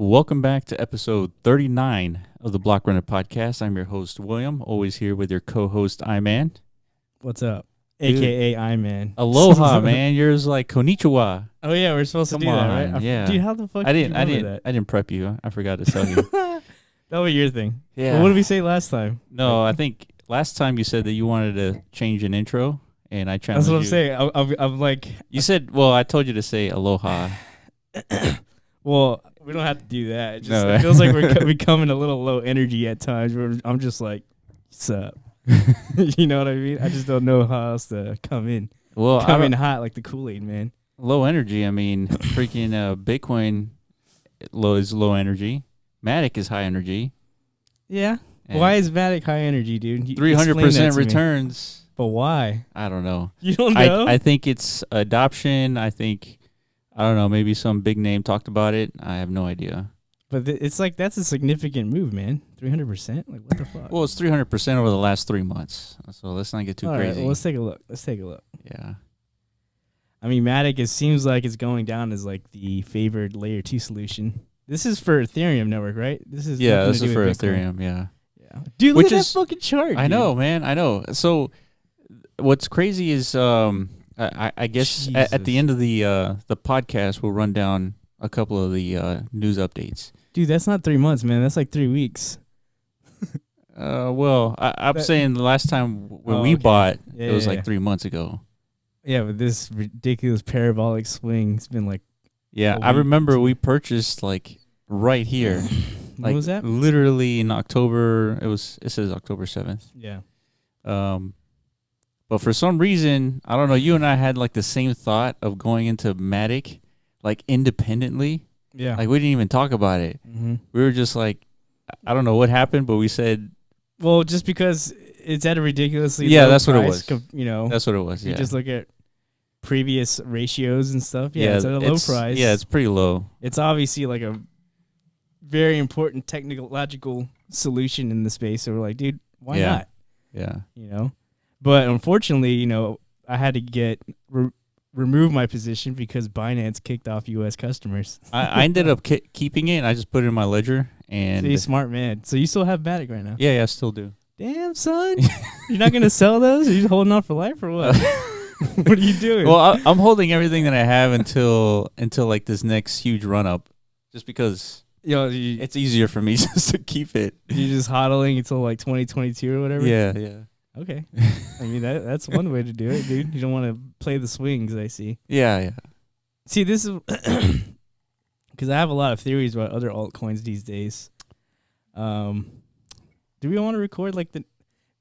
Welcome back to episode 39 of the Block Runner Podcast. I'm your host, William, always here with your co-host, I-Man. What's up? Dude. AKA I-Man. Aloha, man. Yours like konnichiwa. Oh, yeah, we're supposed to do that, right? Yeah. Dude, how the fuck I did you didn't remember that? I didn't prep you. I forgot to tell you. That was your thing. Yeah. Well, what did we say last time? No, I think last time you said that you wanted to change an intro, and I challenged you. That's what I'm saying. I'm like... You said, well, I told you to say aloha. Well, we don't have to do that. It, just, No. it feels like we're becoming a little low energy at times. I'm just like, what's up? You know what I mean? I just don't know how else to come in. Well, Come in hot like the Kool-Aid, man. low energy. I mean, freaking Bitcoin is low energy. Matic is high energy. Yeah. And Why is Matic high energy, dude? 300% returns. But why? I don't know. You don't know? I think it's adoption. I don't know, maybe some big name talked about it. I have no idea. But it's like, that's a significant move, man. 300%? Like, what the fuck? Well, it's 300% over the last 3 months. So let's not get too All crazy. right, well, let's take a look. Yeah. I mean, Matic, it seems like it's going down as like the favored layer 2 solution. This is for Ethereum network, right? This is This is for Ethereum, yeah. Yeah. Dude, look at that fucking chart. I know, man. I know. So what's crazy is I guess at the end of the podcast we'll run down a couple of the news updates. Dude, that's not 3 months, man. That's like 3 weeks. Well, I'm saying the last time when we bought, it was like 3 months ago. Yeah, but this ridiculous parabolic swing has been like... Yeah, I remember we purchased like right here. When was that? Literally in October. It says October 7th. Yeah. But for some reason, I don't know, you and I had like the same thought of going into Matic like independently. Yeah. Like we didn't even talk about it. Mm-hmm. We were just like, I don't know what happened, but we said... Well, just because it's at a ridiculously low that's what it price, was. You know. That's what it was, yeah. You just look at previous ratios and stuff. Yeah, it's at a low price. Yeah, it's pretty low. It's obviously like a very important technological solution in the space. So we're like, dude, why not? Yeah. You know? But unfortunately, you know, I had to remove my position because Binance kicked off U.S. customers. I ended up keeping it. I just put it in my ledger. And See, smart man. So you still have Matic right now? Yeah, I still do. Damn, son. You're not going to sell those? Are you holding on for life or what? What are you doing? Well, I'm holding everything that I have until like this next huge run up, just because it's easier for me just to keep it. You're just hodling until like 2022 or whatever? Yeah. Okay. I mean, that's one way to do it, dude. You don't want to play the swings, I see. Yeah. See, this is because I have a lot of theories about other altcoins these days. Do we want to record like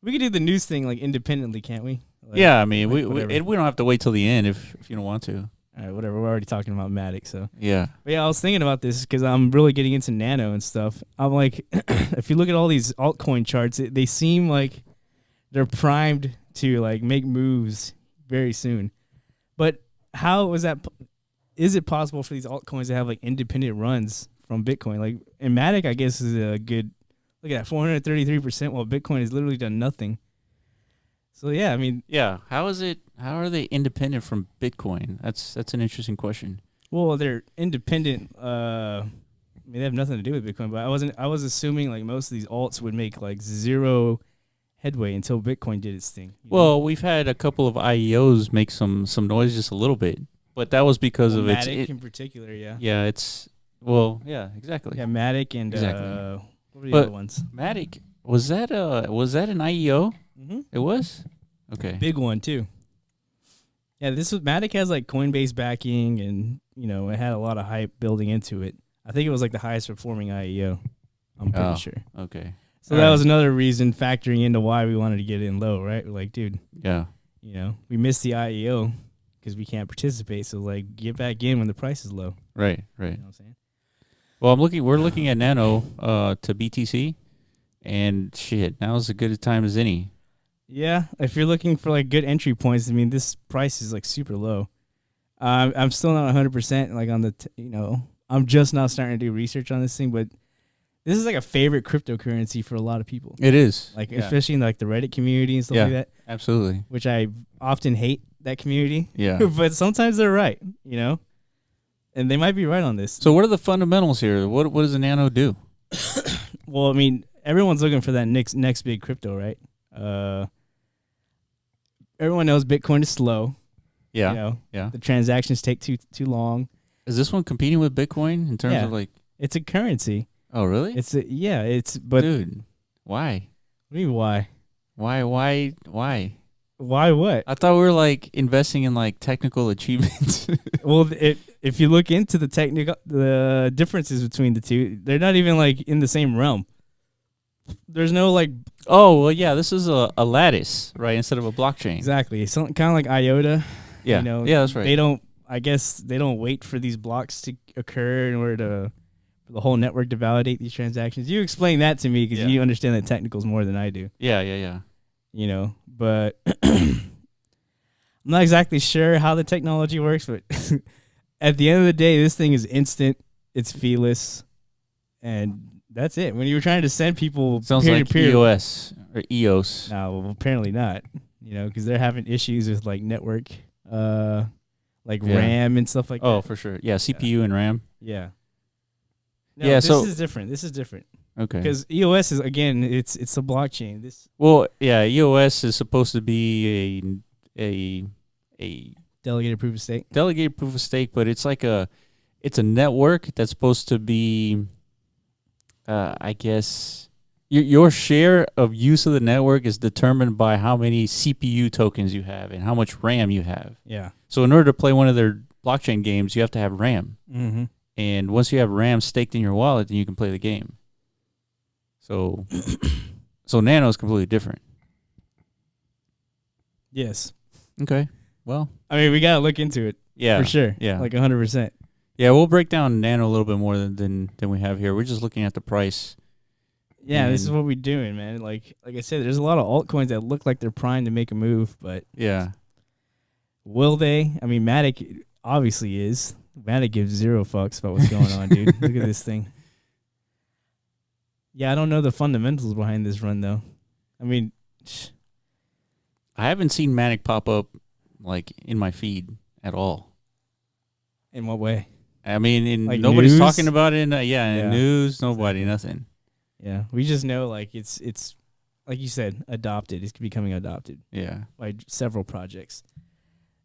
we could do the news thing like independently, can't we? Like, yeah, I mean, like we don't have to wait till the end if you don't want to. All right, whatever. We're already talking about Matic, so. Yeah. But yeah, I was thinking about this because I'm really getting into nano and stuff. I'm like, if you look at all these altcoin charts, they seem like they're primed to like make moves very soon. But how is that? Is it possible for these altcoins to have like independent runs from Bitcoin? Like, and Matic, I guess, is a good. Look at that, 433%, while Bitcoin has literally done nothing. So yeah, I mean, yeah. How are they independent from Bitcoin? That's an interesting question. Well, they're independent. I mean, they have nothing to do with Bitcoin. But I was assuming like most of these alts would make like zero headway until Bitcoin did its thing. Well, we've had a couple of IEOs make some noise just a little bit, but that was because of Matic in particular. Yeah. Yeah, exactly. Yeah, Matic and exactly. What were the other ones? Matic was that an IEO? Mm-hmm. It was? Okay. Big one too. Yeah, Matic has like Coinbase backing, and you know it had a lot of hype building into it. I think it was like the highest performing IEO. I'm pretty sure. Okay. So that was another reason factoring into why we wanted to get in low, right? We're like, dude. Yeah. You know, we missed the IEO because we can't participate. So like, get back in when the price is low. Right. You know what I'm saying? Well, we're looking at Nano to BTC, and shit, now is as good a time as any. Yeah, if you're looking for like good entry points, I mean, this price is like super low. I'm still not 100% like on the, I'm just now starting to do research on this thing, but this is like a favorite cryptocurrency for a lot of people. It is, like especially in like the Reddit community and stuff like that. Absolutely. Which I often hate that community. Yeah, but sometimes they're right. And they might be right on this. So what are the fundamentals here? What does a nano do? Well, I mean, everyone's looking for that next big crypto, right? Everyone knows Bitcoin is slow. Yeah. You know, yeah. The transactions take too long. Is this one competing with Bitcoin in terms of like? It's a currency. Oh, really? But dude, why? What do you mean why? Why? Why what? I thought we were like investing in like technical achievements. Well, if you look into the differences between the two, they're not even like in the same realm. There's no like. Oh well, yeah. This is a lattice, right? Instead of a blockchain. Exactly. Something kind of like IOTA. Yeah. You know, yeah, that's right. They don't. I guess they don't wait for these blocks to occur in order for the whole network to validate these transactions. You explain that to me because you understand the technicals more than I do. Yeah. You know, but I'm not exactly sure how the technology works, but at the end of the day, this thing is instant. It's feeless, and that's it. When you were trying to send people sounds like EOS or EOS. No, well, apparently not. You know, because they're having issues with like network, like RAM and stuff like that. Oh, for sure. Yeah, CPU and RAM. Yeah. No, yeah. This is different. This is different. Okay. Because EOS is again, it's a blockchain. EOS is supposed to be a delegated proof of stake. Delegated proof of stake, but it's like it's a network that's supposed to be, I guess, your share of use of the network is determined by how many CPU tokens you have and how much RAM you have. Yeah. So in order to play one of their blockchain games, you have to have RAM. Mm-hmm. And once you have RAM staked in your wallet, then you can play the game. So Nano is completely different. Yes. Okay. Well, I mean, we gotta look into it. Yeah. For sure. Yeah. Like 100%. Yeah, we'll break down Nano a little bit more than we have here. We're just looking at the price. Yeah, this is what we're doing, man. Like I said, there's a lot of altcoins that look like they're primed to make a move, but will they? I mean, Matic obviously is. Matic gives zero fucks about what's going on, dude. Look at this thing. Yeah, I don't know the fundamentals behind this run, though. I mean, I haven't seen Matic pop up like in my feed at all. In what way? I mean, like nobody's news? talking about it. In news, nobody, nothing. Yeah, we just know like it's like you said, adopted. It's becoming adopted. Yeah, by several projects,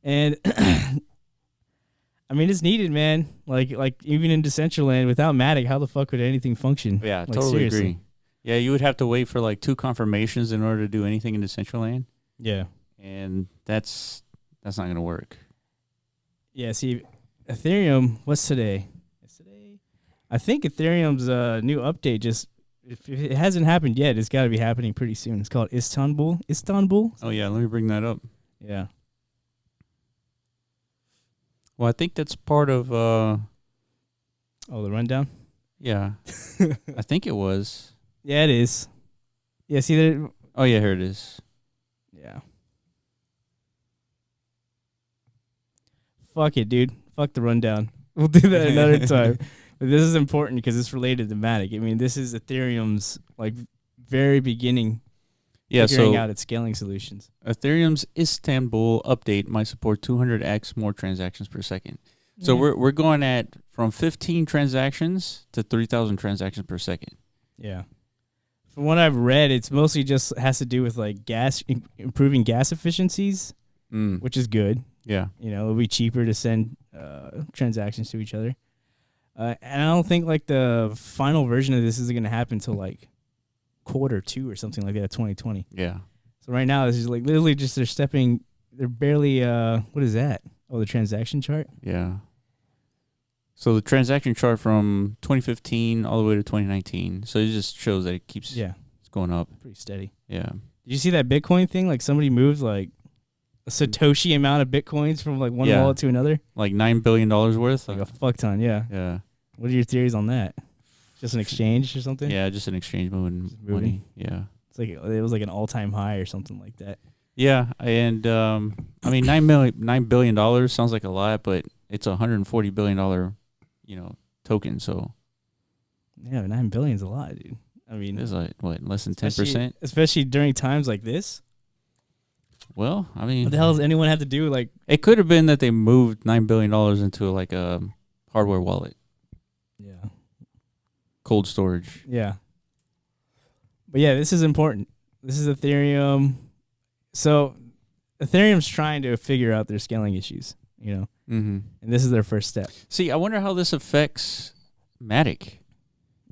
and I mean it's needed, man. Like even in Decentraland, without Matic, how the fuck would anything function? Yeah, like, totally seriously. agree. Yeah, you would have to wait for like 2 confirmations in order to do anything in Decentraland. Yeah, and that's not going to work. Yeah, see, Ethereum. What's today? I think Ethereum's new update just. If it hasn't happened yet, it's got to be happening pretty soon. It's called Istanbul. Oh, yeah. Let me bring that up. Yeah. Well, I think that's part of... the rundown? Yeah. I think it was. Yeah, it is. Yeah, see there... Oh, yeah, here it is. Yeah. Fuck it, dude. Fuck the rundown. We'll do that another time. But this is important because it's related to Matic. I mean, this is Ethereum's like very beginning figuring out its scaling solutions. Ethereum's Istanbul update might support 200x more transactions per second. So we're going at from 15 transactions to 3,000 transactions per second. Yeah. From what I've read, it's mostly just has to do with like improving gas efficiencies, which is good. Yeah. You know, it'll be cheaper to send transactions to each other. And I don't think like the final version of this is going to happen until like Q2 or something like that, 2020. Yeah. So right now, this is like literally just they're barely, what is that? Oh, the transaction chart? Yeah. So the transaction chart from 2015 all the way to 2019. So it just shows that it keeps it's going up. Pretty steady. Yeah. Did you see that Bitcoin thing? Like somebody moved like a Satoshi amount of Bitcoins from like one wallet to another? Like $9 billion worth? Like a fuck ton, yeah. Yeah. What are your theories on that? Just an exchange or something? Yeah, just an exchange moving money. Yeah. It's like it was like an all-time high or something like that. Yeah, and I mean $9 billion sounds like a lot, but it's $140 billion, token. So yeah, $9 billion is a lot, dude. I mean, it's like what, less than 10%, especially during times like this. Well, I mean, what the hell does anyone have to do? Like, it could have been that they moved $9 billion into like a hardware wallet, Yeah. cold storage. Yeah. But yeah, this is important. This is Ethereum. So Ethereum's trying to figure out their scaling issues, Mm-hmm. and this is their first step. See, I wonder how this affects Matic.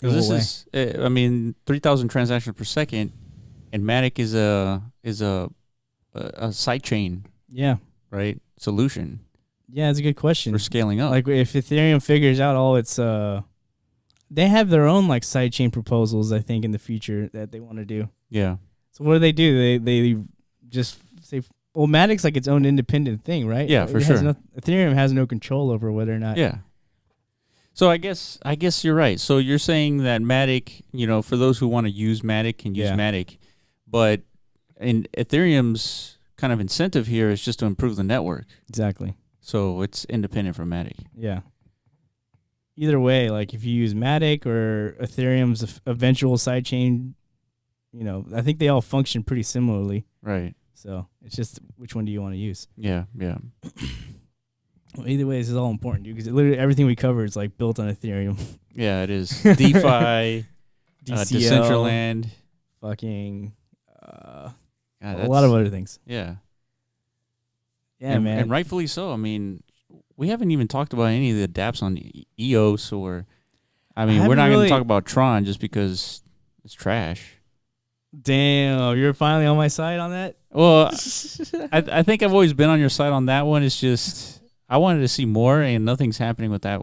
In Because what this is, 3,000 transactions per second, and Matic is a sidechain, Yeah. right? Solution Yeah, that's a good question. for scaling up. Like if Ethereum figures out all its they have their own like sidechain proposals, I think, in the future that they want to do. Yeah. So what do? They just say, well, Matic's like its own independent thing, right? Yeah, for sure. Ethereum has no control over whether or not. Yeah. So I guess you're right. So you're saying that Matic, for those who want to use Matic, can use Matic, but in Ethereum's kind of incentive here is just to improve the network. Exactly. So it's independent from Matic. Yeah. Either way, like if you use Matic or Ethereum's eventual sidechain, I think they all function pretty similarly. Right. So it's just which one do you want to use? Yeah. Yeah. Well, either way, this is all important, dude, because literally everything we cover is like built on Ethereum. Yeah, it is. DeFi, DCL, Decentraland, fucking God, a lot of other things. Yeah. Yeah, and, man. And rightfully so. I mean, we haven't even talked about any of the dApps on EOS or, we're not going to talk about Tron just because it's trash. Damn, you're finally on my side on that? Well, I think I've always been on your side on that one. It's just I wanted to see more, and nothing's happening with that.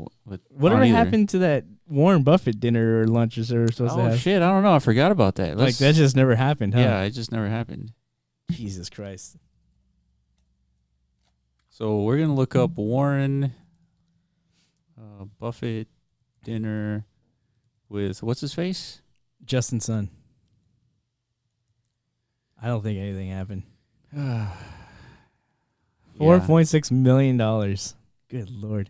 Whatever happened to that Warren Buffett dinner or lunch they were supposed to have? Oh, shit. I don't know. I forgot about that. That just never happened, huh? Yeah, it just never happened. Jesus Christ. So we're going to look up Warren Buffett dinner with, what's his face? Justin Sun. I don't think anything happened. $4.6 million. Good Lord.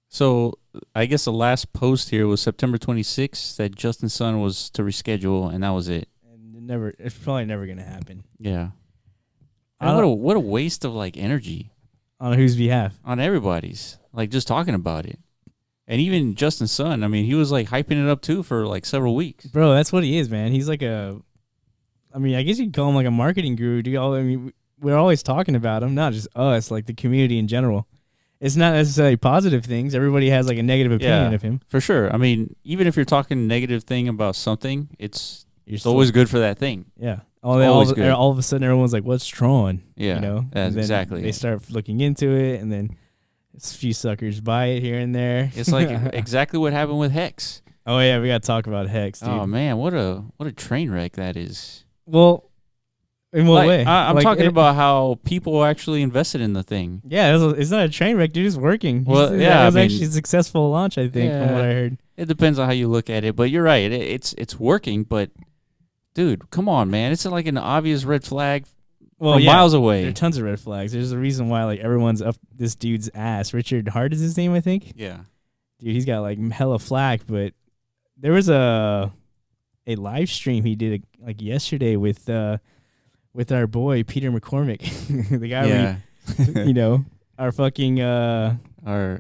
So I guess the last post here was September 26th that Justin Sun was to reschedule, and that was it. And it's probably never going to happen. Yeah. What a waste of energy. On whose behalf? On everybody's. Just talking about it. And even Justin Sun, he was hyping it up too for several weeks. Bro, that's what he is, man. He's I guess you could call him a marketing guru. We're always talking about him, not just us, the community in general. It's not necessarily positive things. Everybody has a negative opinion of him. For sure. Even if you're talking a negative thing about something, it's always good for that thing. Yeah. All of a sudden, everyone's like, "What's Tron?" Yeah. That's exactly. They start looking into it, and then a few suckers buy it here and there. It's exactly what happened with Hex. Oh yeah, we got to talk about Hex, dude. Oh man, what a train wreck that is. Well, in what way? I'm talking about how people actually invested in the thing. Yeah, it's not a train wreck, dude. It's working. Well, it was actually a successful launch, I think, from what I heard. It depends on how you look at it, but you're right. It's working, but dude, come on, man. It's an obvious red flag from miles away. There are tons of red flags. There's a reason why everyone's up this dude's ass. Richard Hart is his name, I think. Yeah. Dude, he's got hella flack, but there was a live stream he did yesterday with our boy Peter McCormick, the guy our fucking our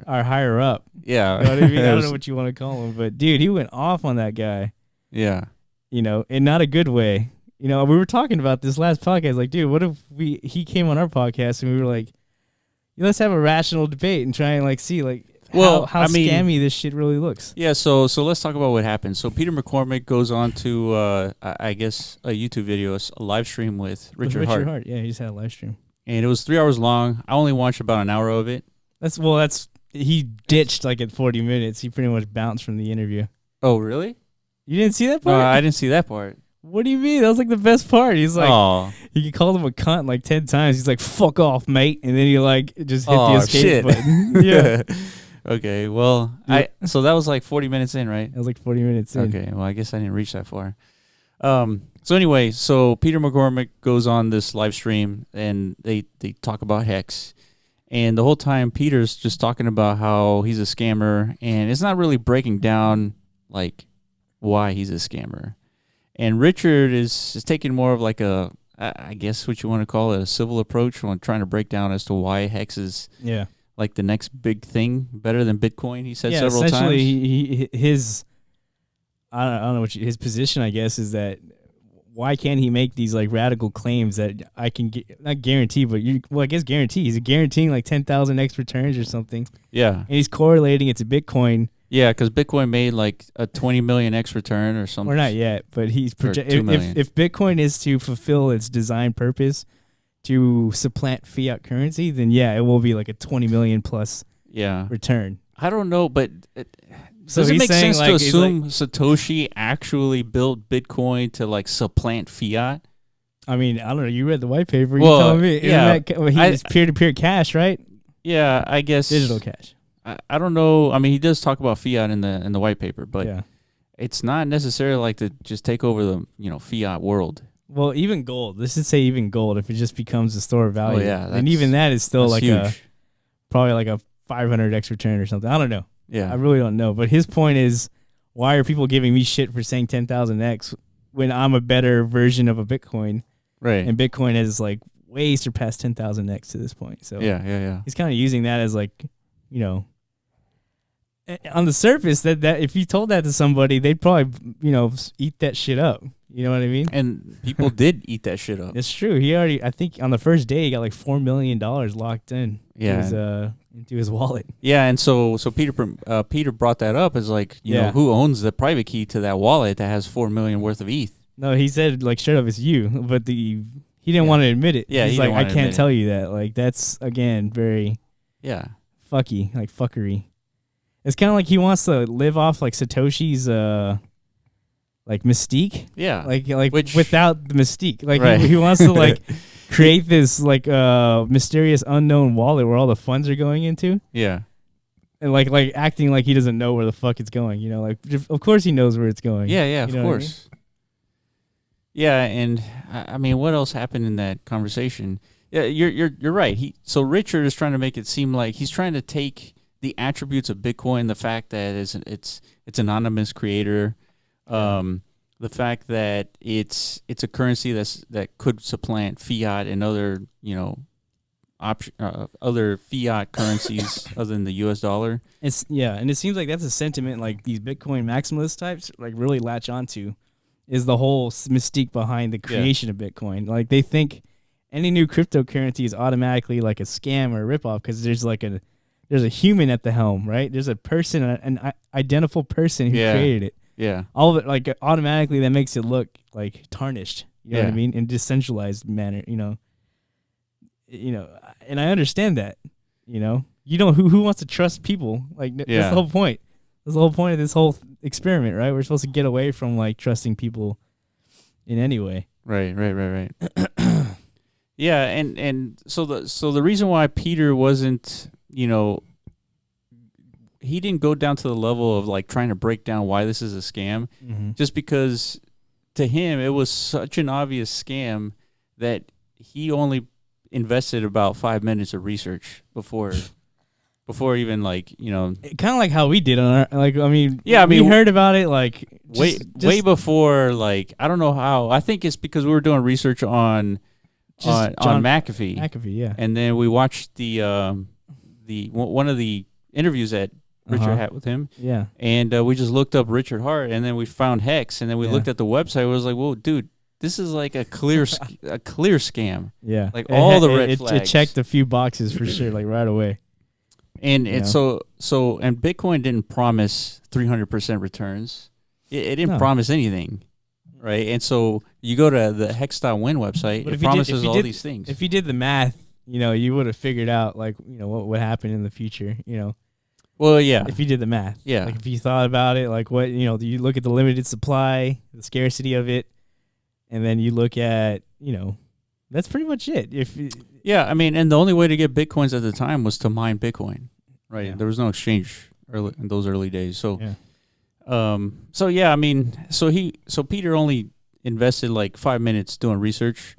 higher up. Yeah. You know what I mean? I don't know what you want to call him, but dude, he went off on that guy. Yeah. In not a good way. We were talking about this last podcast. Dude, what if he came on our podcast and we were like, let's have a rational debate and try and see how scammy this shit really looks. Yeah, so let's talk about what happened. So Peter McCormick goes on to I guess a YouTube video, a live stream with Richard Hart. Yeah, he just had a live stream. And it was 3 hours long. I only watched about an hour of it. He ditched at 40 minutes. He pretty much bounced from the interview. Oh, really? You didn't see that part? No, I didn't see that part. What do you mean? That was the best part. He's he called him a cunt 10 times. He's like, "Fuck off, mate," and then he just hit the escape button. Yeah. Okay. Well, so that was 40 minutes in, right? That was 40 minutes in. Okay. Well, I guess I didn't reach that far. So anyway, Peter McCormick goes on this live stream and they talk about Hex, and the whole time Peter's just talking about how he's a scammer, and it's not really breaking down why he's a scammer. And Richard is taking more of I guess what you want to call it, a civil approach on trying to break down as to why Hex is like the next big thing, better than Bitcoin. He said yeah, several essentially, times. his I don't know what his position, I guess, is that why can't he make these like radical claims that I can not guarantee, but I guess guarantee. He's guaranteeing like 10,000x returns or something. Yeah, and he's correlating it to Bitcoin. yeah, because Bitcoin made like a 20 million X return or something. Or not yet, but he's if Bitcoin is to fulfill its design purpose to supplant fiat currency, then yeah, it will be like a 20 million plus return. I don't know, but So does it make sense like, to assume Satoshi actually built Bitcoin to like supplant fiat? I mean, I don't know. You read the white paper. Well, you telling me? yeah, He's peer-to-peer cash, right? Yeah, I guess Digital cash. I don't know. I mean, he does talk about fiat in the white paper, but yeah. It's not necessarily like to just take over the fiat world. Well, even gold. Let's just say even gold, if it just becomes a store of value, and even that is still like huge. Probably like a 500x return or something. I don't know. Yeah, I really don't know. But his point is, why are people giving me shit for saying 10,000x when I'm a better version of a Bitcoin? Right. And Bitcoin has like way surpassed 10,000x to this point. So yeah. He's kind of using that as like, on the surface that if you told that to somebody, they'd probably eat that shit up. You know what I mean? And people did eat that shit up. It's true. I think on the first day he got like $4 million locked in. Yeah. Into his wallet. Yeah, and so Peter brought that up as like you know who owns the private key to that wallet that has 4 million worth of ETH. No, he said like straight up it's you, but he didn't want to admit it. Yeah, he's like I can't tell you that. Like that's again very fucky, like fuckery. It's kind of like he wants to live off like Satoshi's like mystique. Yeah, like without the mystique. Like he wants to like create this like mysterious unknown wallet where all the funds are going into. Yeah. And like acting like he doesn't know where the fuck it's going, like of course he knows where it's going. Yeah, of course. I mean? Yeah, and I mean, what else happened in that conversation? Yeah, you're right. So Richard is trying to make it seem like he's trying to take the attributes of Bitcoin, the fact that it's anonymous creator, the fact that it's a currency that could supplant fiat and other other fiat currencies other than the U.S. dollar. And it seems like that's a sentiment like these Bitcoin maximalist types like really latch onto, is the whole mystique behind the creation of Bitcoin. Like they think any new cryptocurrency is automatically like a scam or a ripoff because there's a human at the helm, right? There's a person, an identical person who created it. Yeah. All of it, like, automatically that makes it look, like, tarnished. You know what I mean? In decentralized manner, and I understand that, who wants to trust people? Like, that's the whole point. That's the whole point of this whole experiment, right? We're supposed to get away from, like, trusting people in any way. Right. Yeah, and so the reason why Peter wasn't, he didn't go down to the level of like trying to break down why this is a scam, just because to him it was such an obvious scam that he only invested about 5 minutes of research before even like kind of like how we did on our we heard about it like way before, like I don't know how. I think it's because we were doing research on McAfee. McAfee, yeah. And then we watched the one of the interviews that Richard had with him. Yeah. And we just looked up Richard Hart, and then we found Hex, and then we looked at the website. It was like, whoa, dude, this is like a clear scam. Yeah. Like all the red flags. It checked a few boxes for sure, like right away. And so Bitcoin didn't promise 300% returns. It didn't promise anything. Right, and so you go to the Hex.win website. It promises all these things. If you did the math, you would have figured out like what would happen in the future. Well, yeah. If you did the math, yeah. Like if you thought about it, like what you look at the limited supply, the scarcity of it, and then you look at that's pretty much it. I mean, and the only way to get Bitcoins at the time was to mine Bitcoin, right? Yeah. There was no exchange in those early days, so. Yeah. I mean, so Peter only invested like 5 minutes doing research,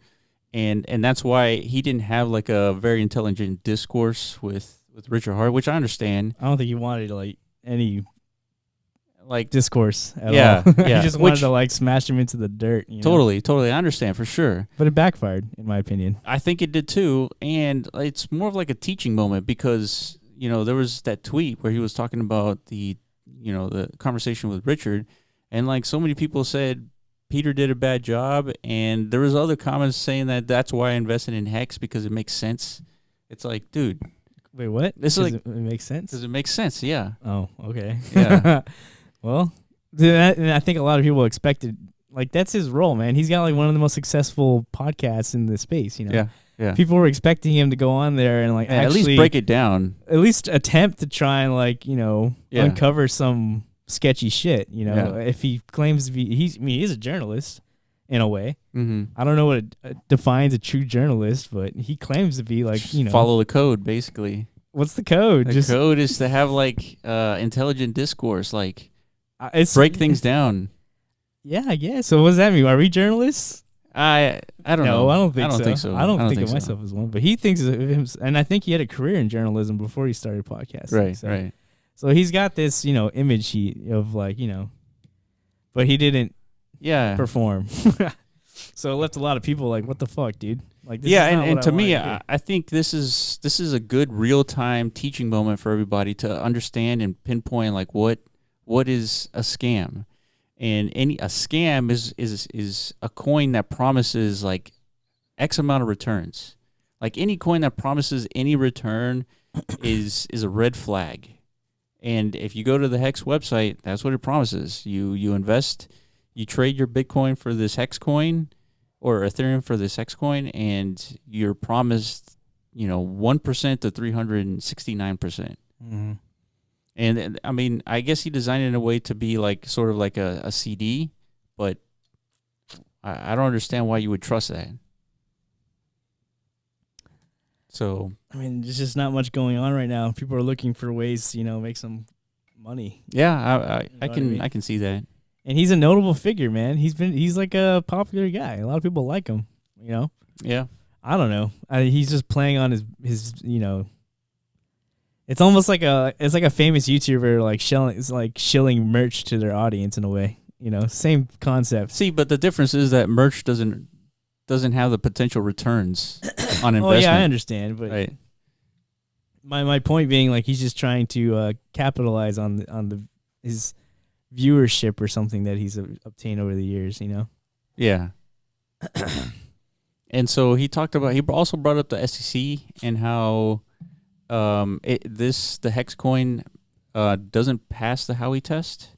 and that's why he didn't have like a very intelligent discourse with Richard Hart, which I understand. I don't think he wanted like any like discourse at all. Yeah. He just wanted to like smash him into the dirt. Totally, I understand for sure. But it backfired, in my opinion. I think it did too, and it's more of like a teaching moment because there was that tweet where he was talking about the conversation with Richard, and like so many people said Peter did a bad job, and there was other comments saying that that's why I invested in Hex because it makes sense. It's like, dude, wait, what? This is like it makes sense. Does it make sense? Yeah. Oh, okay. Yeah. Well, and I think a lot of people expected, like, that's his role, man. He's got like one of the most successful podcasts in the space. Yeah. Yeah. People were expecting him to go on there and like at least break it down. At least attempt to try and like uncover some sketchy shit. If he claims to be, he's a journalist in a way. Mm-hmm. I don't know what defines a true journalist, but he claims to be like follow the code basically. What's the code? The code is to have like intelligent discourse, like break things down. Yeah, I guess. So what does that mean? Are we journalists? I don't know. I don't think so. I don't think of so. myself as one, but he thinks of him, and I think he had a career in journalism before he started podcasting. Right. So he's got this, image sheet of like, but he didn't perform. So it left a lot of people like, what the fuck, dude? Like, this and to me, I think this is a good real-time teaching moment for everybody to understand and pinpoint like what is a scam. And a scam is a coin that promises like X amount of returns. Like any coin that promises any return is a red flag. And if you go to the Hex website, that's what it promises. You invest, you trade your Bitcoin for this Hex coin or Ethereum for this Hex coin, and you're promised 1% to 369%. Mm-hmm. And I mean, I guess he designed it in a way to be like sort of like a CD, but I don't understand why you would trust that. So I mean, there's just not much going on right now. People are looking for ways to make some money. Yeah, I can see that. And he's a notable figure, man. He's like a popular guy. A lot of people like him. Yeah. I don't know. He's just playing on his It's almost like a famous YouTuber like shilling merch to their audience in a way. Same concept. See, but the difference is that merch doesn't have the potential returns on investment. Oh yeah, I understand, but right. My point being, like, he's just trying to capitalize on his viewership or something that he's obtained over the years. Yeah. And so he also brought up the SEC and how the Hex coin doesn't pass the Howey test,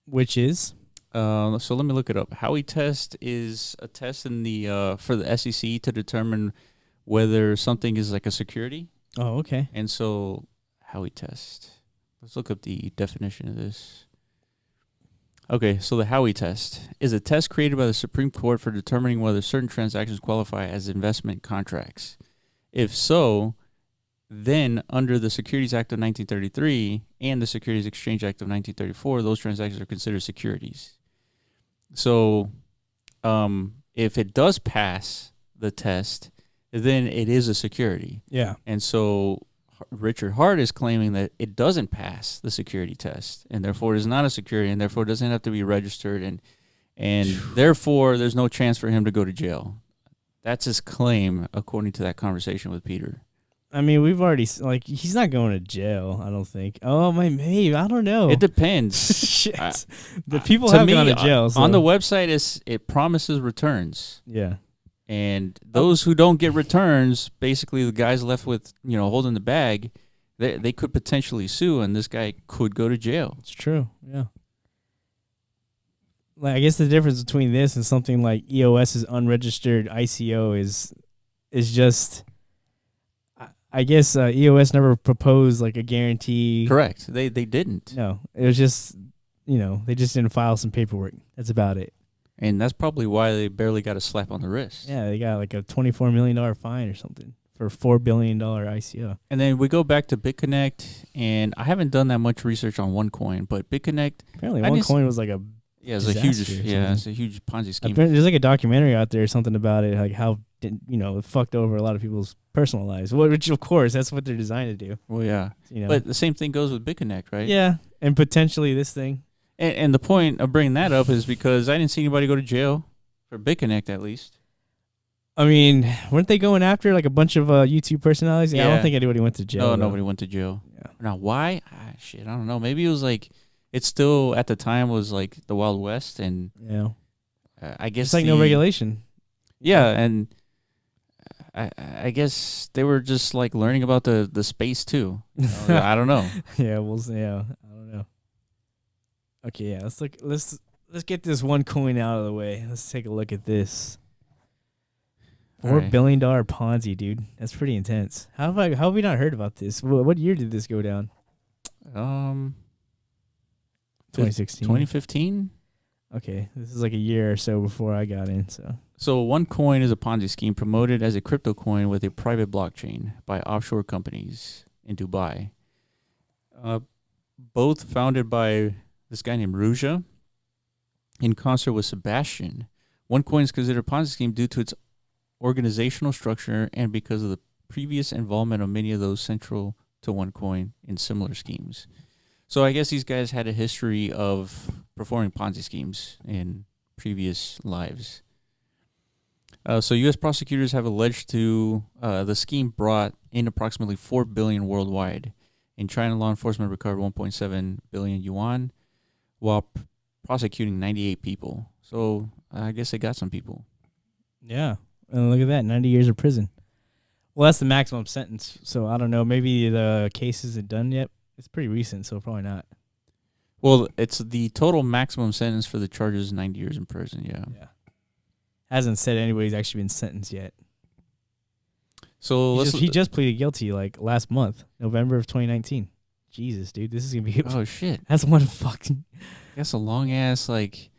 which is so let me look it up. Howey test is a test in the for the SEC to determine whether something is like a security. Oh, okay. And so Howey test. Let's look up the definition of this. Okay, so the Howey test is a test created by the Supreme Court for determining whether certain transactions qualify as investment contracts. If so, then under the Securities Act of 1933 and the Securities Exchange Act of 1934, those transactions are considered securities. So if it does pass the test, then it is a security. Yeah. And so Richard Hart is claiming that it doesn't pass the security test, and therefore it is not a security, and therefore it doesn't have to be registered, and therefore there's no chance for him to go to jail. That's his claim, according to that conversation with Peter. I mean, we've already, like, he's not going to jail, I don't think. Oh, maybe, I don't know. It depends. Shit. The people have gone to jail. So. On the website, it promises returns. Yeah. And those who don't get returns, basically the guys left with, holding the bag, they could potentially sue, and this guy could go to jail. It's true, yeah. Like, I guess the difference between this and something like EOS's unregistered ICO is just... I guess EOS never proposed like a guarantee. Correct. They didn't. No, it was just, they just didn't file some paperwork. That's about it. And that's probably why they barely got a slap on the wrist. Yeah, they got like a $24 million fine or something for a $4 billion ICO. And then we go back to BitConnect, and I haven't done that much research on OneCoin, but BitConnect... Apparently OneCoin was like a it's a huge Ponzi scheme. There's like a documentary out there or something about it, like how, it fucked over a lot of people's personal lives, which of course that's what they're designed to do. Well, yeah. But the same thing goes with BitConnect, right? Yeah, and potentially this thing. And the point of bringing that up is because I didn't see anybody go to jail for BitConnect, at least. I mean, weren't they going after like a bunch of YouTube personalities? Yeah, I don't Yeah. think anybody went to jail. No, though. nobody went to jail. Yeah. Now, why? Shit, I don't know. Maybe it was like, it's still, at the time, was like the Wild West. And Yeah. I guess It's like no regulation. Yeah, and I guess they were just like learning about the space too. I don't know. Yeah, we'll see. Yeah, I don't know. Okay, yeah, let's get this one coin out of the way. Let's take a look at this. $4 Alright. billion Ponzi, dude. That's pretty intense. How have we not heard about this? What year did this go down? 2016. 2015. Okay, this is like a year or so before I got in. So OneCoin is a Ponzi scheme promoted as a crypto coin with a private blockchain by offshore companies in Dubai. Both founded by this guy named Ruja in concert with Sebastian. OneCoin is considered a Ponzi scheme due to its organizational structure and because of the previous involvement of many of those central to OneCoin in similar schemes. So I guess these guys had a history of performing Ponzi schemes in previous lives. So U.S. prosecutors have alleged the scheme brought in approximately $4 billion worldwide. In China, law enforcement recovered 1.7 billion yuan while prosecuting 98 people. So I guess they got some people. Yeah, and look at that, 90 years of prison. Well, that's the maximum sentence. So I don't know. Maybe the case isn't done yet. It's pretty recent, so probably not. Well, it's the total maximum sentence for the charges, 90 years in prison. Yeah. Hasn't said anybody's actually been sentenced yet. So He just pleaded guilty like last month, November of 2019. Jesus, dude, this is gonna be. Oh shit! That's one fucking. That's a long ass like.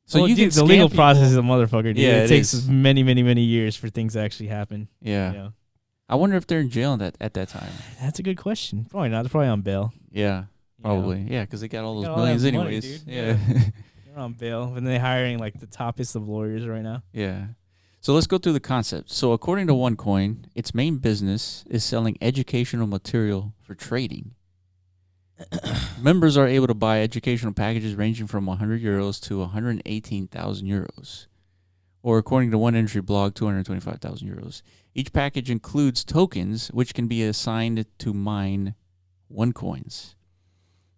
So well, you dude, can the legal scam process is people. a motherfucker, dude. Yeah, it takes is. many, many, many years for things to actually happen. Yeah. You know? I wonder if they're in jail at that time. That's a good question. Probably not. They're probably on bail. Yeah, You know? probably. Yeah, because they got all They those got all millions that money, anyways. dude. Yeah. They're on bail, and they're hiring like the toppest of lawyers right now. Yeah. So let's go through the concept. So according to OneCoin, its main business is selling educational material for trading. Members are able to buy educational packages ranging from 100 euros to 118,000 euros, or according to one industry blog, 225,000 euros. Each package includes tokens which can be assigned to mine OneCoins.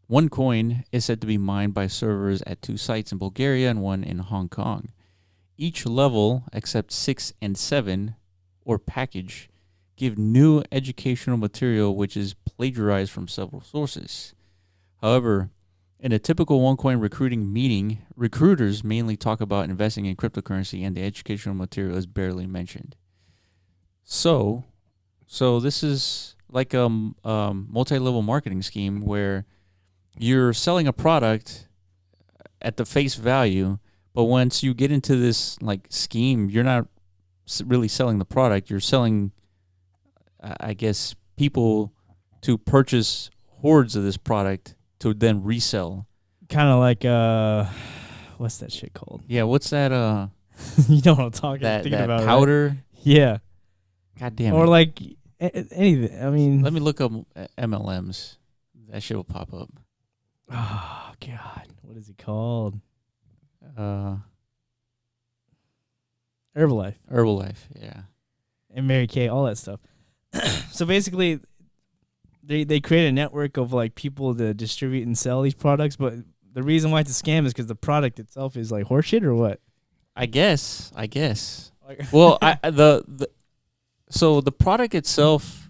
OneCoin is said to be mined by servers at 2 sites in Bulgaria and 1 in Hong Kong. Each level, except 6 and 7, or package, give new educational material which is plagiarized from several sources. However, in a typical OneCoin recruiting meeting, recruiters mainly talk about investing in cryptocurrency and the educational material is barely mentioned. So this is like a multi-level marketing scheme where you're selling a product at the face value, but once you get into this like scheme, you're not really selling the product. You're selling, I guess, people to purchase hordes of this product to then resell. Kind of like what's that shit called? Yeah, what's that? You know what I'm talking That about? powder. Right? Yeah. God damn it. Or like anything. I mean, Let me look up MLMs. That shit will pop up. oh god, what is it called? Herbalife Herbalife. Yeah. and Mary Kay, all that stuff. So basically, they create a network of like people to distribute and sell these products, but the reason why it's a scam is because the product itself is like horseshit or what? I guess. Well, so the product itself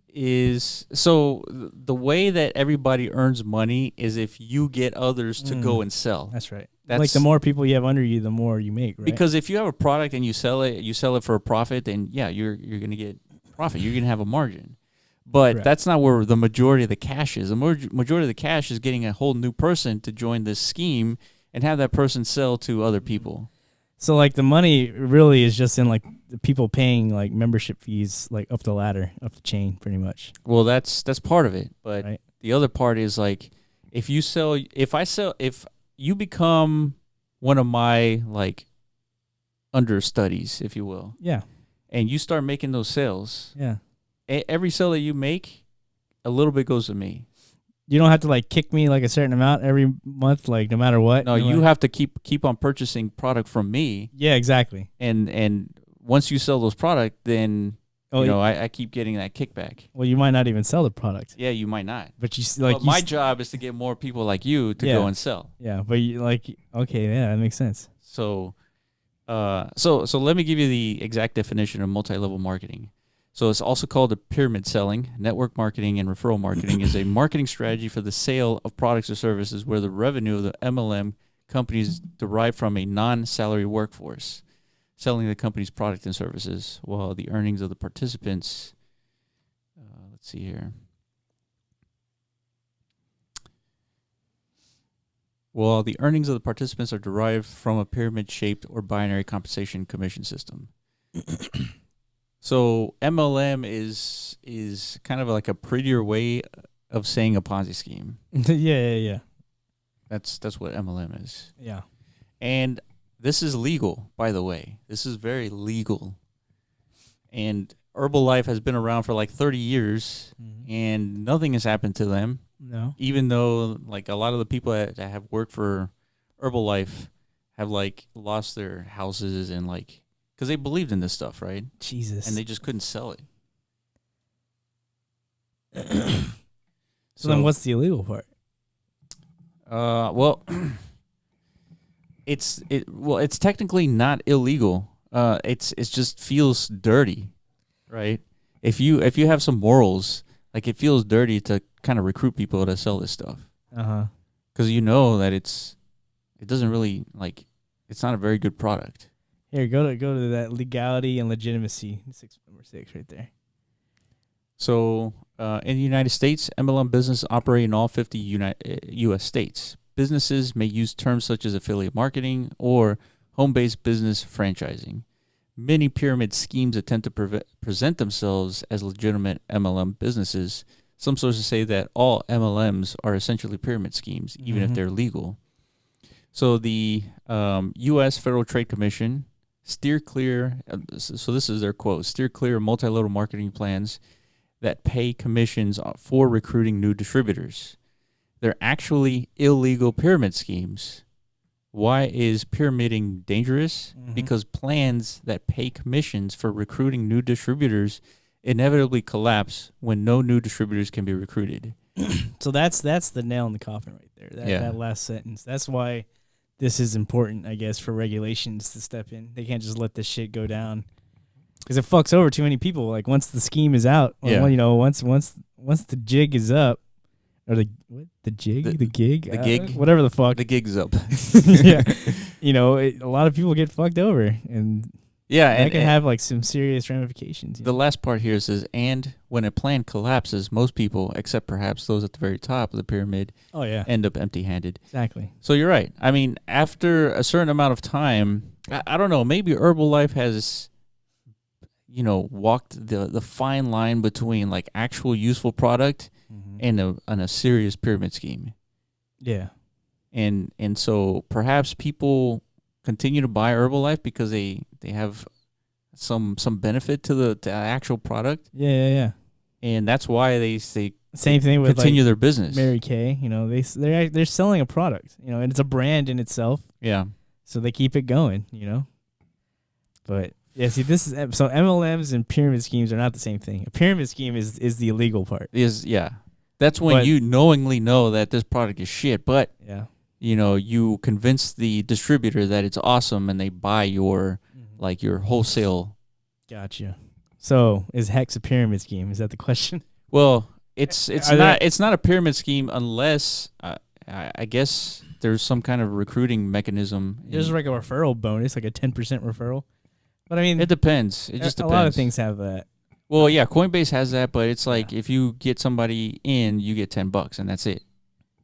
is the way that everybody earns money is if you get others to go and sell. That's right. That's like the more people you have under you, the more you make, right? Because if you have a product and you sell it for a profit, then yeah, you're gonna get profit. You're gonna have a margin. But Right. that's not where the majority of the cash is. The majority of the cash is getting a whole new person to join this scheme and have that person sell to other people. So like the money really is just in like the people paying like membership fees like up the ladder, up the chain pretty much. Well, that's part of it. But Right. the other part is like if you become one of my like understudies, if you will, Yeah. and you start making those sales, Yeah. every sale that you make, a little bit goes to me. You don't have to like kick me like a certain amount every month, like no matter what. No, you have to keep on purchasing product from me, Yeah, exactly. and once you sell those product, then Oh, I keep getting that kickback. well, you might not even sell the product. Yeah, you might not. But But my job is to get more people like you to go and sell. Yeah, but you okay, yeah, that makes sense. So, so let me give you the exact definition of multi-level marketing. So it's also called a pyramid selling. Network marketing and referral marketing is a marketing strategy for the sale of products or services where the revenue of the MLM companies derive from a non-salary workforce, selling the company's product and services, while the earnings of the participants, let's see here. Well, the earnings of the participants are derived from a pyramid-shaped or binary compensation commission system. So MLM is kind of like a prettier way of saying a Ponzi scheme. Yeah. That's what MLM is. Yeah. And this is legal, by the way. This is very legal. And Herbalife has been around for like 30 years, and nothing has happened to them. No. Even though like a lot of the people that have worked for Herbalife have like lost their houses and like because they believed in this stuff, right? Jesus. And they just couldn't sell it. So then what's the illegal part? Well, it's technically not illegal. It's just feels dirty, right? If you have some morals, like it feels dirty to kind of recruit people to sell this stuff. Because you know that it doesn't really like it's not a very good product. Here, go to that legality and legitimacy. Number 6 right there. So in the United States, MLM business operate in all 50 U.S. states. Businesses may use terms such as affiliate marketing or home-based business franchising. Many pyramid schemes attempt to present themselves as legitimate MLM businesses. Some sources say that all MLMs are essentially pyramid schemes, even if they're legal. So the U.S. Federal Trade Commission steer clear. So this is their quote: "Steer clear of multi-level marketing plans that pay commissions for recruiting new distributors. They're actually illegal pyramid schemes." Why is pyramiding dangerous? Because plans that pay commissions for recruiting new distributors inevitably collapse when no new distributors can be recruited. So that's the nail in the coffin right there. That last sentence. That's why this is important, I guess, for regulations to step in. They can't just let this shit go down because it fucks over too many people. Like once the scheme is out, once the jig is up, or the gig, whatever the fuck, the gig's up. Yeah, a lot of people get fucked over, and that can have like some serious ramifications. The last part here says, and when a plan collapses, most people, except perhaps those at the very top of the pyramid, end up empty-handed. Exactly. So you're right. I mean, after a certain amount of time, I don't know, maybe Herbalife has, walked the fine line between like actual useful product and a serious pyramid scheme. Yeah. And so perhaps people continue to buy Herbalife because they have some benefit to the actual product. Yeah. And that's why they same thing with continue their business. Mary Kay, they're selling a product, and it's a brand in itself. Yeah. So they keep it going, But yeah, see, this is so MLMs and pyramid schemes are not the same thing. A pyramid scheme is the illegal part. That's when you knowingly know that this product is shit, but you convince the distributor that it's awesome and they buy your your wholesale. Gotcha. So is Hex a pyramid scheme? Is that the question? Well, it's not a pyramid scheme unless I guess there's some kind of recruiting mechanism. There's like a referral bonus, like a 10% referral. But I mean, it depends. It just depends. A lot of things have that. Well, yeah, Coinbase has that, but it's like if you get somebody in, you get $10 and that's it.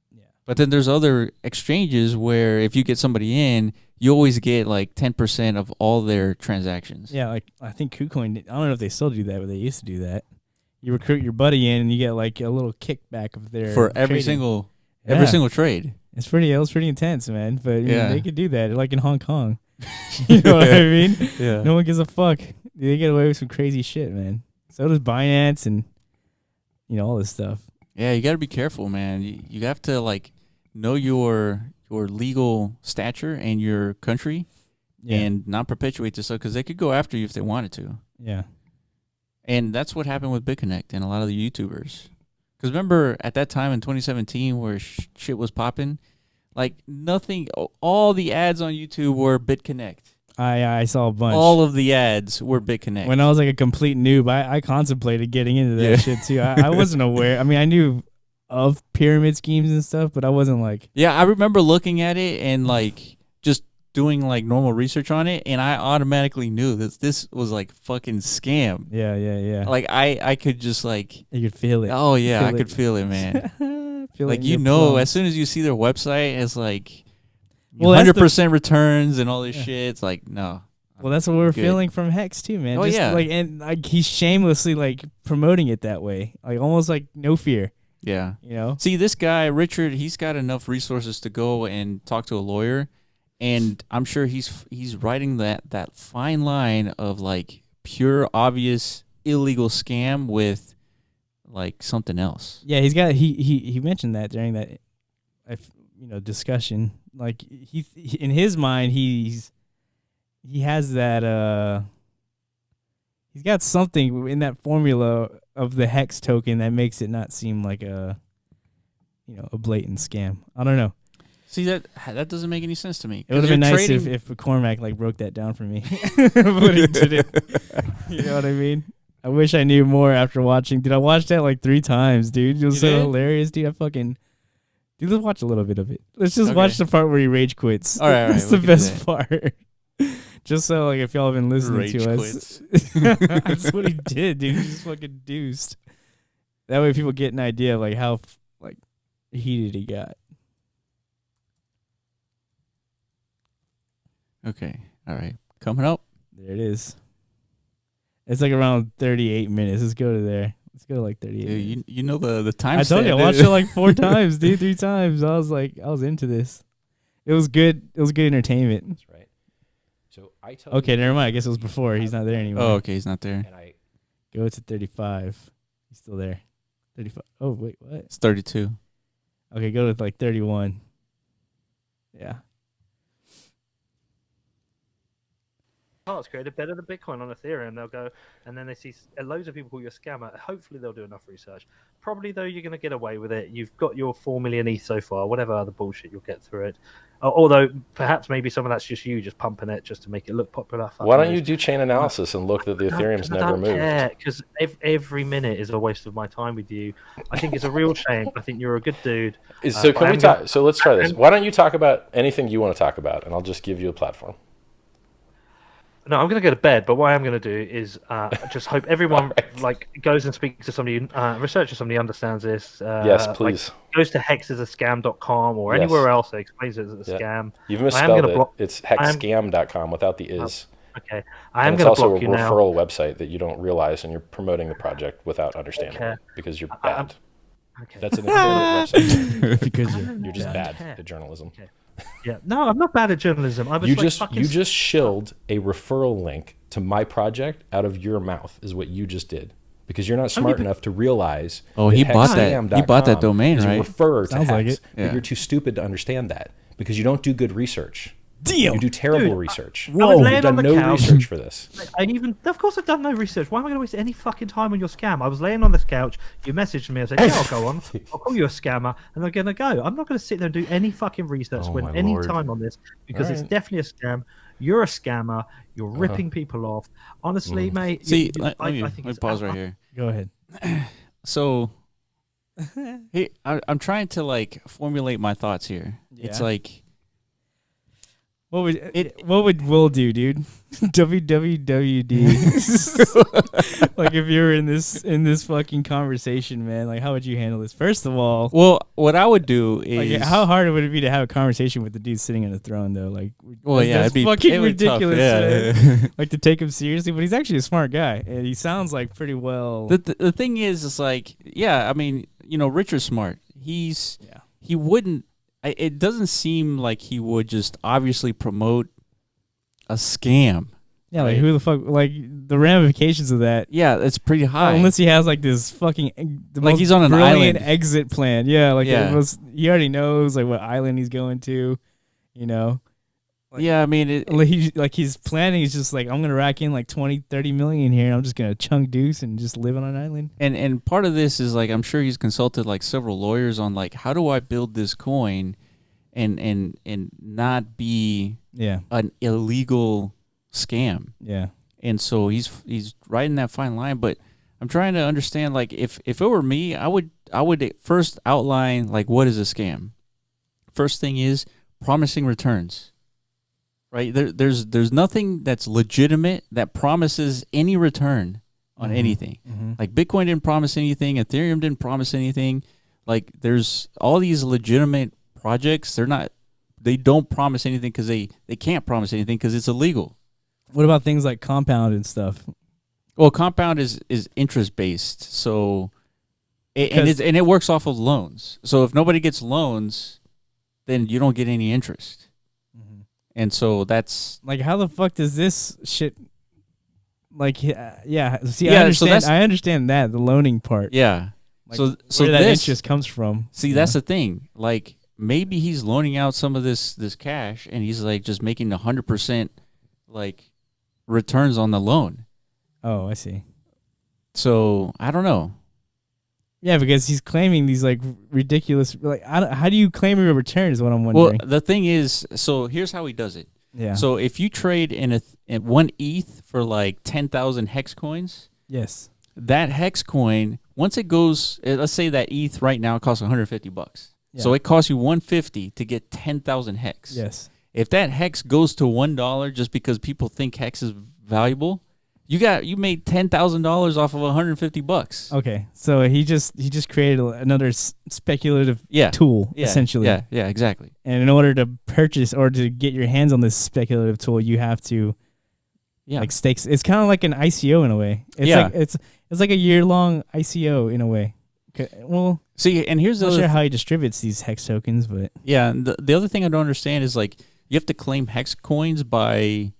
Yeah. But then there's other exchanges where if you get somebody in, you always get like 10% of all their transactions. Yeah, like I think KuCoin, I don't know if they still do that, but they used to do that. You recruit your buddy in and you get like a little kickback of their for every single trade. It was pretty intense, man. But they could do that, like in Hong Kong. You know what I mean? Yeah. No one gives a fuck. They get away with some crazy shit, man. So does Binance and all this stuff. Yeah, you got to be careful, man. You have to like know your legal stature and your country, and not perpetuate this stuff because they could go after you if they wanted to. Yeah. And that's what happened with BitConnect and a lot of the YouTubers. Because remember at that time in 2017 where shit was popping, like nothing, all the ads on YouTube were BitConnect. I saw a bunch. All of the ads were BitConnect. When I was like a complete noob, I contemplated getting into that shit too. I wasn't aware. I mean, I knew of pyramid schemes and stuff, but I wasn't like. Yeah, I remember looking at it and like just doing like normal research on it, and I automatically knew that this was like fucking scam. Yeah. Like I could just like. You could feel it. Oh yeah, I could feel it, man. Like as soon as you see their website, it's like. 100% returns and all this shit. It's like, no. Well, that's what we're feeling from Hex too, man. Oh, just yeah. Like, and like he's shamelessly like promoting it that way, like almost like no fear. Yeah. You know. See, this guy Richard, he's got enough resources to go and talk to a lawyer, and I'm sure he's writing that fine line of like pure, obvious, illegal scam with like something else. Yeah, he's got he mentioned that during that, discussion. Like he in his mind he has that he's got something in that formula of the hex token that makes it not seem like a blatant scam. I don't know. See, that doesn't make any sense to me. It would have been nice if Cormac like broke that down for me. What he did it. You know what I mean? I wish I knew more after watching. Dude, I watched that like 3 times, dude. It was so hilarious, dude. Dude, let's watch a little bit of it. Let's just watch the part where he rage quits. All right. That's the best part. Just so, like, if y'all have been listening rage to quits. us. That's what he did, dude. He just fucking deuced. That way people get an idea of, like, how, like, heated he got. Okay. All right. Coming up. There it is. It's like around 38 minutes. Let's go to there. Let's go to like 38 minutes. You know the time. I told you, I watched it like 4 times, dude, 3 times. I was into this. It was good. It was good entertainment. That's right. So I tell Okay, never mind. I guess it was before. He's not there anymore. Oh, okay, he's not there. and I Go to 35. He's still there. 35. Oh, wait, what? It's 32. Okay, go to like 31. Yeah. Parts created better than Bitcoin on Ethereum. They'll go, and then they see loads of people call you a scammer. Hopefully, they'll do enough research. Probably, though, you're going to get away with it. You've got your 4 million ETH so far, whatever other bullshit you'll get through it. Although, perhaps maybe some of that's just you just pumping it just to make it look popular. Why don't you do chain analysis and look that the Ethereum's never moved? Because every minute is a waste of my time with you. I think it's a real shame. I think you're a good dude. So can we talk? So let's try this. Why don't you talk about anything you want to talk about, and I'll just give you a platform. No, I'm going to go to bed, but what I'm going to do is just hope everyone like goes and speaks to somebody, researches somebody who understands this. Yes, please. Like, goes to hexisascam.com or anywhere else that explains it as a scam. You've misspelled it. It's hexscam.com without the is. Okay. I am going to block you now. It's also a referral website that you don't realize, and you're promoting the project without understanding it because you're bad. Okay. That's an affiliate website. Because you're just bad at journalism. Okay. Yeah, no, I'm not bad at journalism. I was you just shilled a referral link to my project out of your mouth is what you just did because you're not smart enough to realize. Oh, he bought that. He bought that domain, right? Refer to Sounds like Hex, it. but you're too stupid to understand that because you don't do good research. Deal. You do terrible research. Whoa, You've done no research for this. Of course, I've done no research. Why am I going to waste any fucking time on your scam? I was laying on this couch. You messaged me. I said, "Yeah, I'll go on. I'll call you a scammer," and I'm going to go. I'm not going to sit there and do any fucking research, spend any time on this because it's definitely a scam. You're a scammer. You're ripping people off. Honestly, mate. See, let me pause right here. Go ahead. So, hey, I'm trying to like formulate my thoughts here. Yeah. It's like. What would Will do, dude? WWWD. Like if you were in this fucking conversation, man, like how would you handle this? First of all, well, what I would do is like, how hard would it be to have a conversation with the dude sitting on the throne, though? Like, it'd be fucking ridiculous. Yeah. Like to take him seriously, but he's actually a smart guy, and he sounds like pretty well. The thing is like, yeah, I mean, Richard's smart. He wouldn't. It doesn't seem like he would just obviously promote a scam. Yeah, like who the fuck? Like the ramifications of that. Yeah, it's pretty high. Unless he has like this fucking like he's on an brilliant island exit plan. Yeah, like he already knows like what island he's going to. yeah, I mean, He's planning. He's just like, I'm gonna rack in like 20-30 million here. And I'm just gonna chunk deuce and just live on an island. and part of this is like I'm sure he's consulted like several lawyers on like how do I build this coin, and not be an illegal scam. Yeah. And so he's riding that fine line. But I'm trying to understand like if it were me, I would first outline like what is a scam. First thing is promising returns. Right? There's nothing that's legitimate that promises any return on anything. Mm-hmm. Like Bitcoin didn't promise anything, Ethereum didn't promise anything. Like there's all these legitimate projects. They don't promise anything because they can't promise anything because it's illegal. What about things like Compound and stuff? Well, Compound is interest based, so it works off of loans. So if nobody gets loans, then you don't get any interest. And so that's like, how the fuck does this shit? Like, yeah. See, Yeah, I understand. so I understand that the loaning part. yeah. Like, so where that this interest comes from. See, that's the thing. Like maybe he's loaning out some of this cash, and he's like just making 100% like returns on the loan. Oh, I see. So I don't know. Yeah, because he's claiming these like ridiculous. Like, how do you claim a return? Is what I'm wondering. Well, the thing is, so here's how he does it. Yeah. So if you trade in one ETH for like 10,000 hex coins, yes, that hex coin once it goes, let's say that ETH right now costs $150. Yeah. So it costs you $150 to get 10,000 hex. Yes. If that hex goes to $1 just because people think hex is valuable, you made $10,000 off of $150. Okay, so he just created another speculative tool, essentially. Yeah, exactly. And in order to purchase or to get your hands on this speculative tool, you have to like stakes. It's kind of like an ICO in a way. It's like it's like a year-long ICO in a way. Well, see, and here's I'm not sure how he distributes these hex tokens, but and the other thing I don't understand is like you have to claim hex coins by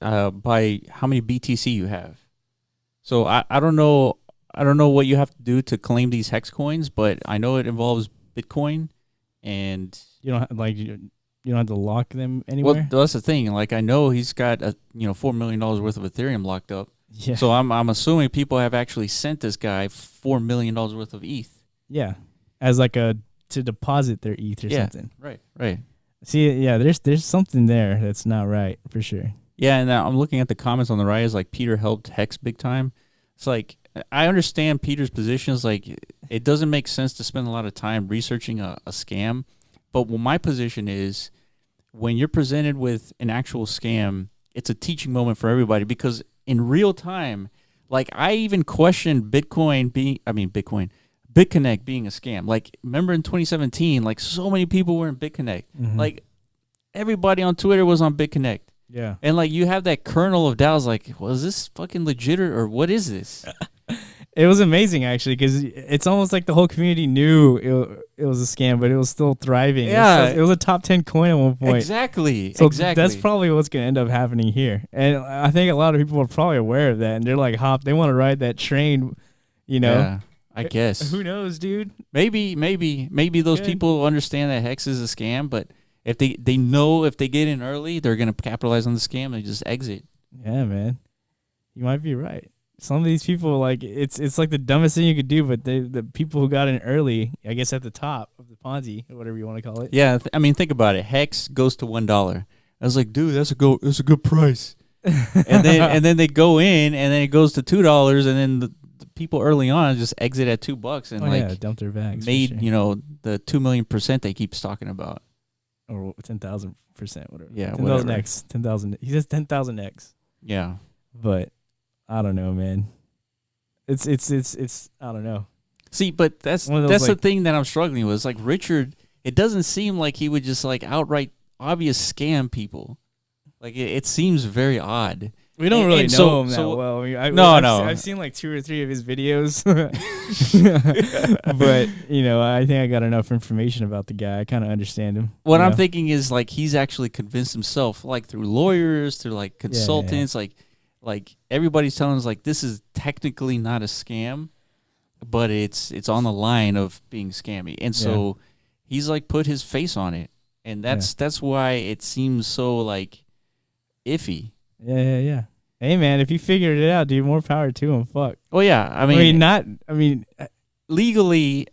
how many BTC you have. So I don't know what you have to do to claim these hex coins, but I know it involves Bitcoin, and you don't have to lock them anywhere. Well, that's the thing. Like I know he's got $4 million worth of Ethereum locked up. Yeah. So I'm assuming people have actually sent this guy $4 million worth of ETH. Yeah, as like to deposit their ETH or something. Right. See, yeah, there's something there that's not right for sure. Yeah, and I'm looking at the comments on the right. Is like Peter helped Hex big time. It's like I understand Peter's position. Is like it doesn't make sense to spend a lot of time researching a scam. But what my position is, when you're presented with an actual scam, it's a teaching moment for everybody because in real time, like I even questioned BitConnect being a scam. Like remember in 2017, like so many people were in BitConnect. Mm-hmm. Like everybody on Twitter was on BitConnect. Yeah. And like you have that kernel of doubt, like, well, is this fucking legit or what is this? It was amazing actually because it's almost like the whole community knew it was a scam, but it was still thriving. Yeah, it was a top 10 coin at one point. Exactly. So exactly. That's probably what's gonna end up happening here, and I think a lot of people are probably aware of that, and they're like, they want to ride that train, Yeah, I guess. Who knows, dude? Maybe those people understand that Hex is a scam, but if they know if they get in early, they're gonna capitalize on the scam and just exit. Yeah, man, you might be right. Some of these people, like it's like the dumbest thing you could do, but the people who got in early, I guess at the top of the Ponzi or whatever you want to call it. Yeah, I mean, think about it. Hex goes to $1. I was like, dude, that's a good price. and then they go in, and then it goes to $2, and then the people early on just exit at $2 and dump their bags. Made the 2 million% they keep talking about. Or 10,000%, whatever. Yeah, 10,000x. 10,000. He says 10,000x. Yeah, but I don't know, man. It's I don't know. See, but that's the thing that I'm struggling with. It's like Richard, it doesn't seem like he would just like outright obvious scam people. Like it seems very odd. We don't really know him that well. I mean, I've seen like 2 or 3 of his videos, but I think I got enough information about the guy. I kind of understand him. What I'm thinking is like he's actually convinced himself, like through lawyers, through like consultants, like everybody's telling us like this is technically not a scam, but it's on the line of being scammy, and so he's like put his face on it. and that's why it seems so like iffy. Yeah. Hey man, if you figured it out, dude, more power to him. Fuck. Oh yeah, I mean, legally,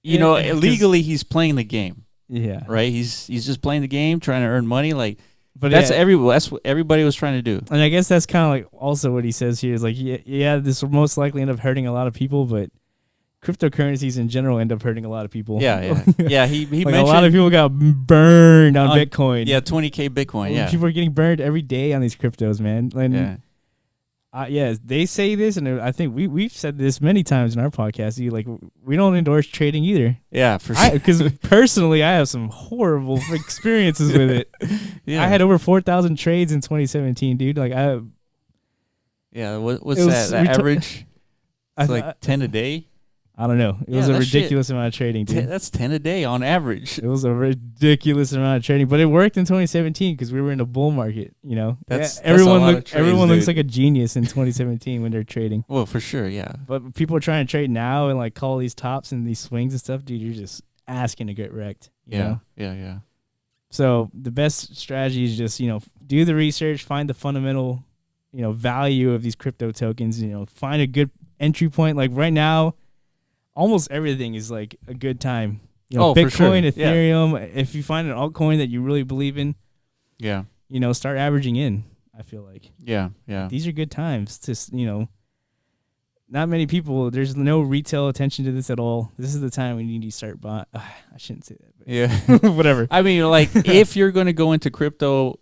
legally he's playing the game, yeah, right? He's just playing the game, trying to earn money. Like, but that's what everybody was trying to do. And I guess that's kind of like also what he says here is like, yeah, this will most likely end up hurting a lot of people, but cryptocurrencies in general end up hurting a lot of people. Yeah. He like mentioned a lot of people got burned on Bitcoin. Yeah, 20K Bitcoin. Yeah, people are getting burned every day on these cryptos, man. And yeah. They say this, and I think we've said this many times in our podcast. We don't endorse trading either. Yeah, for sure. Because personally, I have some horrible experiences with it. Yeah. I had over 4,000 trades in 2017, dude. Like what's that? The average? It's like 10 a day. I don't know. It was a ridiculous amount of trading, dude. That's 10 a day on average. It was a ridiculous amount of trading, but it worked in 2017 because we were in a bull market. Everyone looks like a genius in 2017 when they're trading. Well, for sure, yeah. But people are trying to trade now and like call these tops and these swings and stuff, dude. You're just asking to get wrecked. You know? Yeah. So the best strategy is just do the research, find the fundamental value of these crypto tokens. Find a good entry point. Like right now, almost everything is like a good time. Bitcoin, for sure. Ethereum. Yeah. If you find an altcoin that you really believe in, start averaging in. I feel like yeah. These are good times to not many people. There's no retail attention to this at all. This is the time we need to start buying. I shouldn't say that. But yeah, whatever. I mean, like if you're going to go into crypto,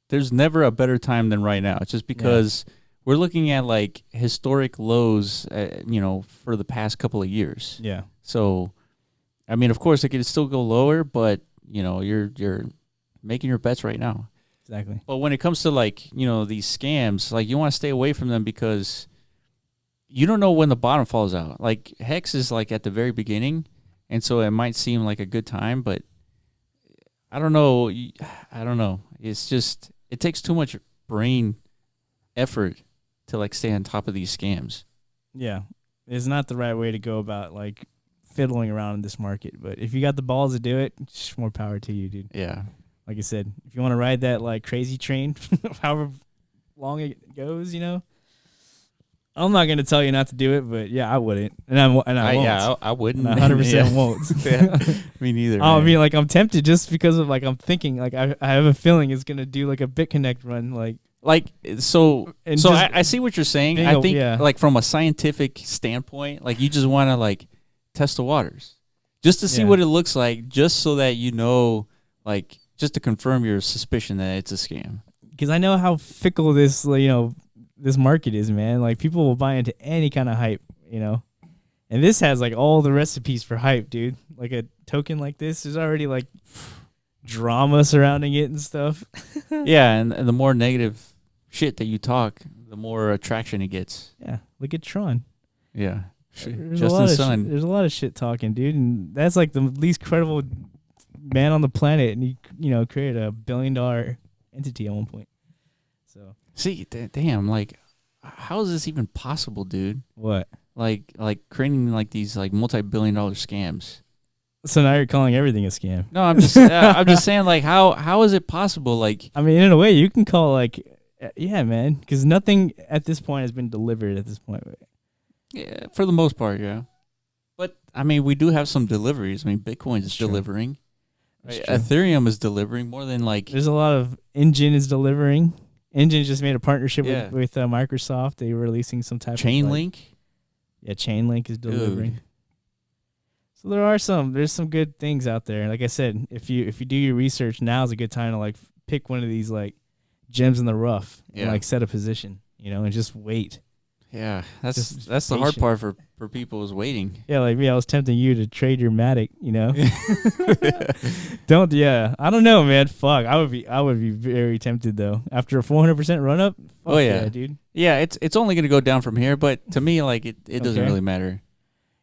there's never a better time than right now. It's just because. Yeah. We're looking at like historic lows, for the past couple of years. Yeah. So, I mean, of course, it could still go lower, but you're making your bets right now. Exactly. But when it comes to like these scams, like you want to stay away from them because you don't know when the bottom falls out. Like Hex is like at the very beginning, and so it might seem like a good time, but I don't know. It's just it takes too much brain effort to like stay on top of these scams. Yeah. It's not the right way to go about like fiddling around in this market. But if you got the balls to do it, just more power to you, dude. Yeah. Like I said, if you want to ride that like crazy train, however long it goes, I'm not gonna tell you not to do it, but yeah, I wouldn't, and I won't. Yeah, I wouldn't. And I 100% won't. Me neither. I mean, like I'm tempted just because of like I'm thinking like I have a feeling it's gonna do like a BitConnect run, I see what you're saying. I think like from a scientific standpoint, like you just want to like test the waters just to see what it looks like, just so that like just to confirm your suspicion that it's a scam. Because I know how fickle this this market is, man. Like people will buy into any kind of hype, and this has like all the recipes for hype, dude. Like a token like this is already like drama surrounding it and stuff. Yeah, and the more negative shit that you talk, the more attraction it gets. Yeah, look at Tron. Yeah, Justin's son. There's a lot of shit talking, dude, and that's like the least credible man on the planet, and he created a $1 billion entity at one point. So see, damn, like how is this even possible, dude? What? Like creating like these like multi-billion-dollar scams. So now you're calling everything a scam. No, I'm just saying, like, how is it possible? Like, I mean, in a way, you can call like, yeah, man, because nothing at this point has been delivered at this point. Yeah, for the most part, yeah. But I mean, we do have some deliveries. I mean, Bitcoin is delivering. Right? Ethereum is delivering more than like. There's a lot of Engine is delivering. Engine just made a partnership with Microsoft. They were releasing some type Chainlink. Yeah, Chainlink is delivering. Dude. So there's some good things out there. Like I said, if you do your research, now is a good time to like pick one of these like gems in the rough and like set a position, and just wait. Yeah, that's the hard part for people is waiting. Yeah, like me, I was tempting you to trade your Matic, Don't. Yeah, I don't know, man. Fuck, I would be very tempted though. After a 400% run up. Oh yeah, dude. Yeah, it's only gonna go down from here, but to me, like it doesn't really matter.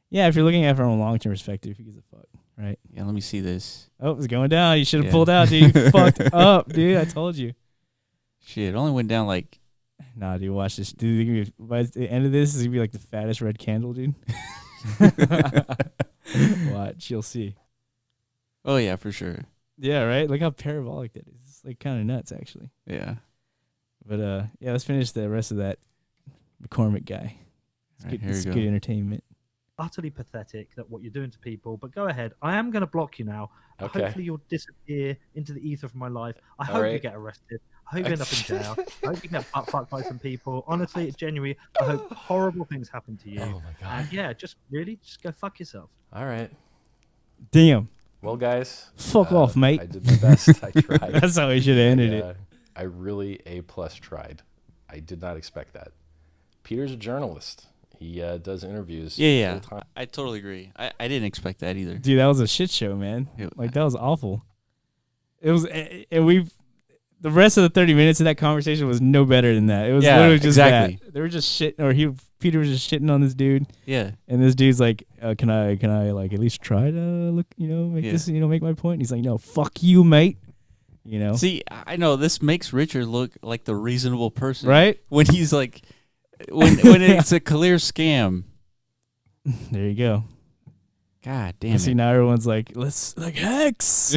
Yeah, if you're looking at it from a long-term perspective, who gives a fuck, right? Yeah, let me see this. Oh, it's going down. You should have pulled out, dude. You fucked up, dude. I told you. Shit, it only went down like... Nah, dude, watch this. Dude, by the end of this, it's going to be like the fattest red candle, dude. Watch, you'll see. Oh, yeah, for sure. Yeah, right. Look how parabolic that is. It's like kind of nuts, actually. Yeah. But yeah, let's finish the rest of that McCormick guy. All right, here It's we good go. entertainment. Utterly pathetic that what you're doing to people. But go ahead. I am going to block you now. Okay. Hopefully you'll disappear into the ether from my life. I All hope you right. get arrested. I hope you end up in jail. I hope you get butt fucked by some people. Honestly, genuinely, I hope horrible things happen to you. Oh my god. And yeah, just go fuck yourself. All right. Damn. Well, guys. Fuck off, mate. I did my best. I tried. That's how we should have ended it. I really A+ tried. I did not expect that. Peter's a journalist. He does interviews. Yeah. full time. I totally agree. I didn't expect that either. Dude, that was a shit show, man. Like, that was awful. It was, and the rest of the 30 minutes of that conversation was no better than that. It was literally just exactly. that. They were just shitting, or Peter was just shitting on this dude. Yeah. And this dude's like, can I like at least try to look, make this, make my point? And he's like, no, fuck you, mate. See, I know this makes Richard look like the reasonable person, Right? When he's like, when it's a clear scam. There you go. God damn See, it. now everyone's like, let's, like, hex.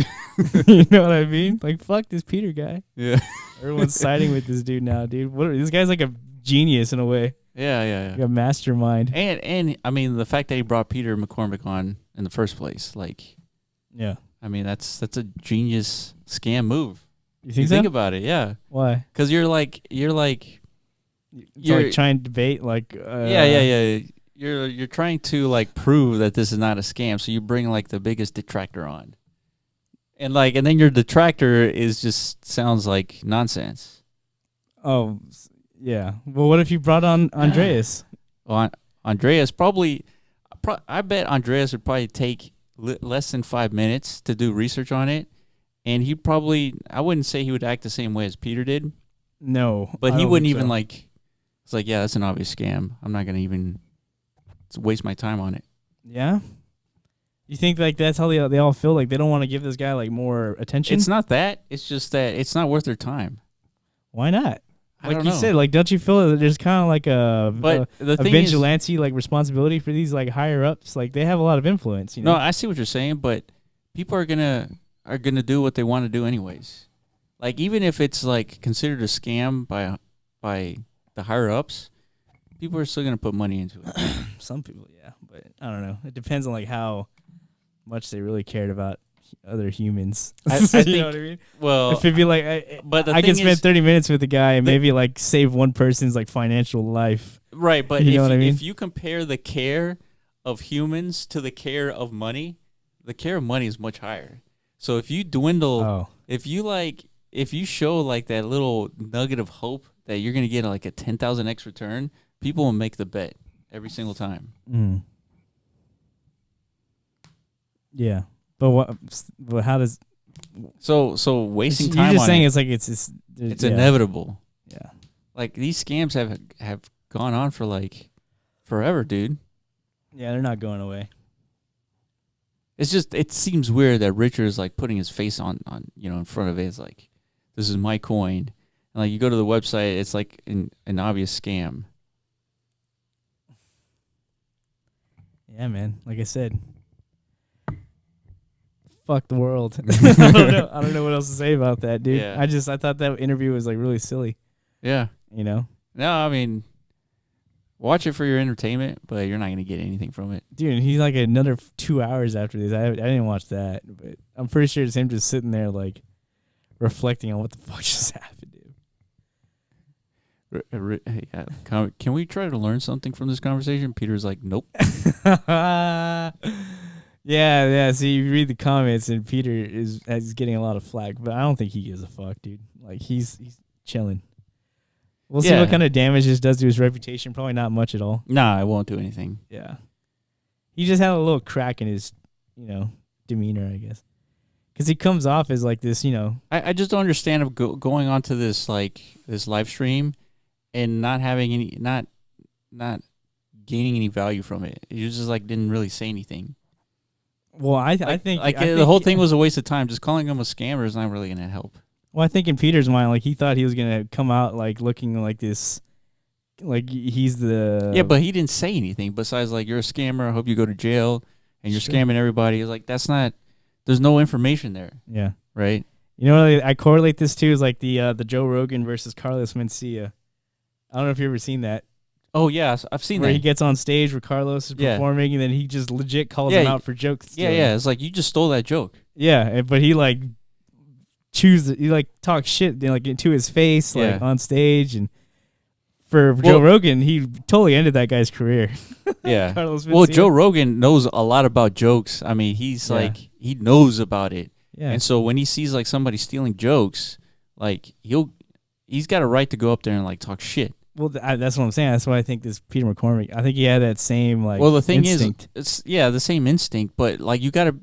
You know what I mean? Like, fuck this Peter guy. Yeah. Everyone's siding with this dude now, dude. This guy's like a genius in a way. Yeah. Like a mastermind. And I mean the fact that he brought Peter McCormick on in the first place, like, Yeah. I mean that's a genius scam move. You think You so? think about it, yeah. Why? Because you're like It's like trying to debate, like. yeah. You're trying to like prove that this is not a scam, so you bring like the biggest detractor on, and then your detractor is just sounds like nonsense. Oh, yeah. Well, what if you brought on Andreas? Well, Andreas I bet Andreas would probably take less than 5 minutes to do research on it, and I wouldn't say he would act the same way as Peter did, No. but I he don't wouldn't think even so. like. It's like, yeah, that's an obvious scam. I'm not gonna even waste my time on it. Yeah. You think like that's how they all feel? Like they don't want to give this guy like more attention? It's not that. It's just that it's not worth their time. Why not? I Like don't you know. said, like don't you feel that there's kind of like But the a thing is, vigilante like responsibility for these like higher ups? Like they have a lot of influence, no, I see what you're saying, but people are gonna do what they want to do anyways. Like even if it's like considered a scam by the higher ups, people are still gonna put money into it. Some people, yeah, but I don't know. It depends on like how much they really cared about other humans. I You think- know what I mean? Well, If it'd be like, but the I can thing spend is- 30 minutes with the guy and maybe like save one person's like financial life. right, but You know what I mean? if you compare the care of humans to the care of money, the care of money is much higher. So if you dwindle, Oh, if you show like that little nugget of hope that you're gonna get like a 10,000x return, people will make the bet every single time. yeah. But what? But how does? So wasting You're time just on saying it, it's like it's it's yeah. inevitable. Yeah. Like these scams have gone on for like forever, dude. Yeah, they're not going away. It's just it seems weird that Richard is like putting his face on in front of it. It's like, this is my coin, and like you go to the website, it's like an obvious scam. Yeah, man. Like I said, fuck the world. I don't know what else to say about that, dude. Yeah. I thought that interview was like really silly. Yeah. No, I mean, watch it for your entertainment, but you're not gonna get anything from it. dude. He's like another 2 hours after this. I didn't watch that, but I'm pretty sure it's him just sitting there like reflecting on what the fuck just happened, dude. Hey, can we try to learn something from this conversation? Peter's like, nope. Yeah. See, you read the comments, and Peter is getting a lot of flack, but I don't think he gives a fuck, dude. Like he's chilling. We'll see Yeah. what kind of damage this does to his reputation. Probably not much at all. Nah, it won't do anything. Yeah, he just had a little crack in his, demeanor, I guess, because he comes off as like this, I just don't understand of going onto this live stream and not having any not gaining any value from it. You just like didn't really say anything. Well, I think the whole thing was a waste of time. Just calling him a scammer is not really gonna help. Well, I think in Peter's mind, like he thought he was gonna come out like looking like this, like he's the Yeah, but he didn't say anything besides like, you're a scammer. I hope you go to jail and you're Sure. scamming everybody. It's like, that's not. There's no information there. yeah. right? You know what I correlate this to is like the Joe Rogan versus Carlos Mencia. I don't know if you ever seen that. Oh yeah, I've seen where that. he gets on stage where Carlos is performing, and then he just legit calls him out for jokes. Yeah. It's like you just stole that joke. Yeah, but he like he like talks shit like into his face like on stage, and for Joe Rogan, he totally ended that guy's career. Yeah. Carlos Well, Mencia. Joe Rogan knows a lot about jokes. I mean, he's like he knows about it. Yeah. And so when he sees like somebody stealing jokes, like he's got a right to go up there and like talk shit. Well, that's what I'm saying. That's why I think this Peter McCormick. I think he had that same like. Well, the thing instinct. is, it's the same instinct, but like you gotta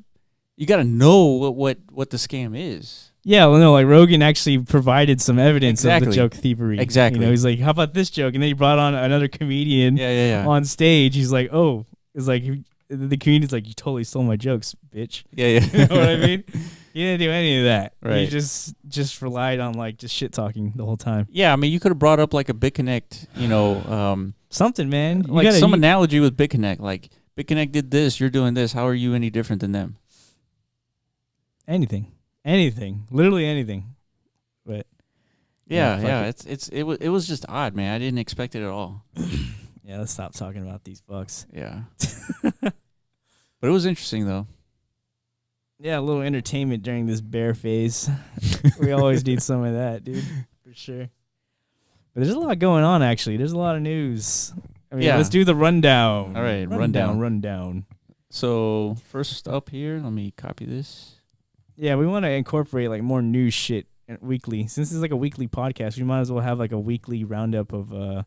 know what the scam is. Yeah, well, no, like Rogan actually provided some evidence of the joke thievery. Exactly. You know, he's like, "How about this joke?" And then he brought on another comedian. On stage, he's like, "Oh," it's like the comedian's like, "You totally stole my jokes, bitch." Yeah. You know what I mean? He didn't do any of that. Right. He just relied on like just shit talking the whole time. Yeah, I mean, you could have brought up like a BitConnect, something, man. Like some analogy with BitConnect. Like BitConnect did this, you're doing this. How are you any different than them? Anything, literally anything. But it was just odd, man. I didn't expect it at all. Yeah, let's stop talking about these fucks. Yeah, but it was interesting though. Yeah, a little entertainment during this bear phase. We always need some of that, dude, for sure. But there's a lot going on, actually. There's a lot of news. I mean, let's do the rundown. All right, rundown. So first up here, let me copy this. Yeah, we want to incorporate like more news shit weekly. Since this is like a weekly podcast, we might as well have like a weekly roundup of what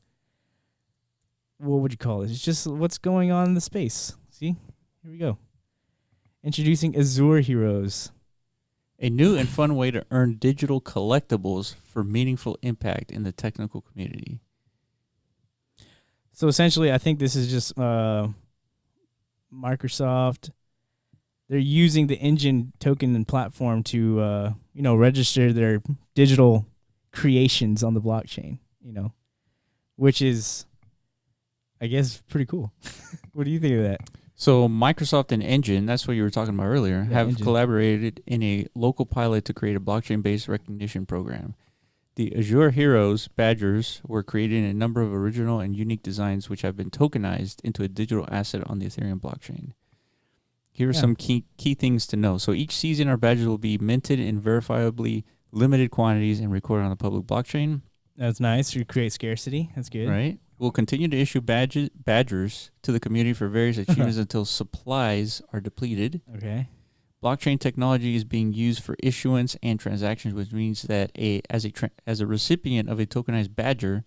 would you call it? It's just what's going on in the space. See? Here we go. Introducing Azure Heroes. A new and fun way to earn digital collectibles for meaningful impact in the technical community. So essentially, I think this is just Microsoft. They're using the engine token and platform to, register their digital creations on the blockchain, which is, I guess, pretty cool. What do you think of that? So Microsoft and Engine, that's what you were talking about earlier, have collaborated in a local pilot to create a blockchain-based recognition program. The Azure Heroes badges were created in a number of original and unique designs which have been tokenized into a digital asset on the Ethereum blockchain. Here are some key things to know. So each season, our badges will be minted in verifiably limited quantities and recorded on the public blockchain. That's nice. You create scarcity. That's good. Right. We'll continue to issue badges to the community for various achievements until supplies are depleted. Okay. Blockchain technology is being used for issuance and transactions, which means that as a recipient of a tokenized badger,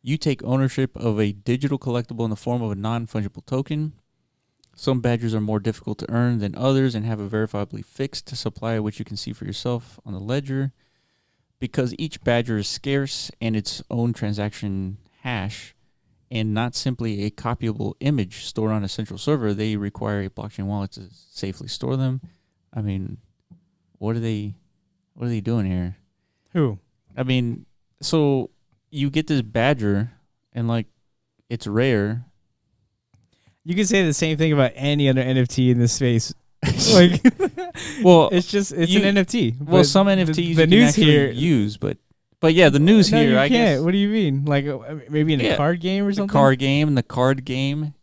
you take ownership of a digital collectible in the form of a non-fungible token. Some badgers are more difficult to earn than others and have a verifiably fixed supply, which you can see for yourself on the ledger. Because each badger is scarce and its own transaction hash, and not simply a copyable image stored on a central server, they require a blockchain wallet to safely store them. I mean, what are they doing here? Who? I mean, so you get this badger and like it's rare. You can say the same thing about any other NFT in this space. Like, well, it's an NFT. Well, some NFTs the you news can here use, but yeah, the news no, here, you I can't. guess. What do you mean? Like maybe in a card game or something? The card game.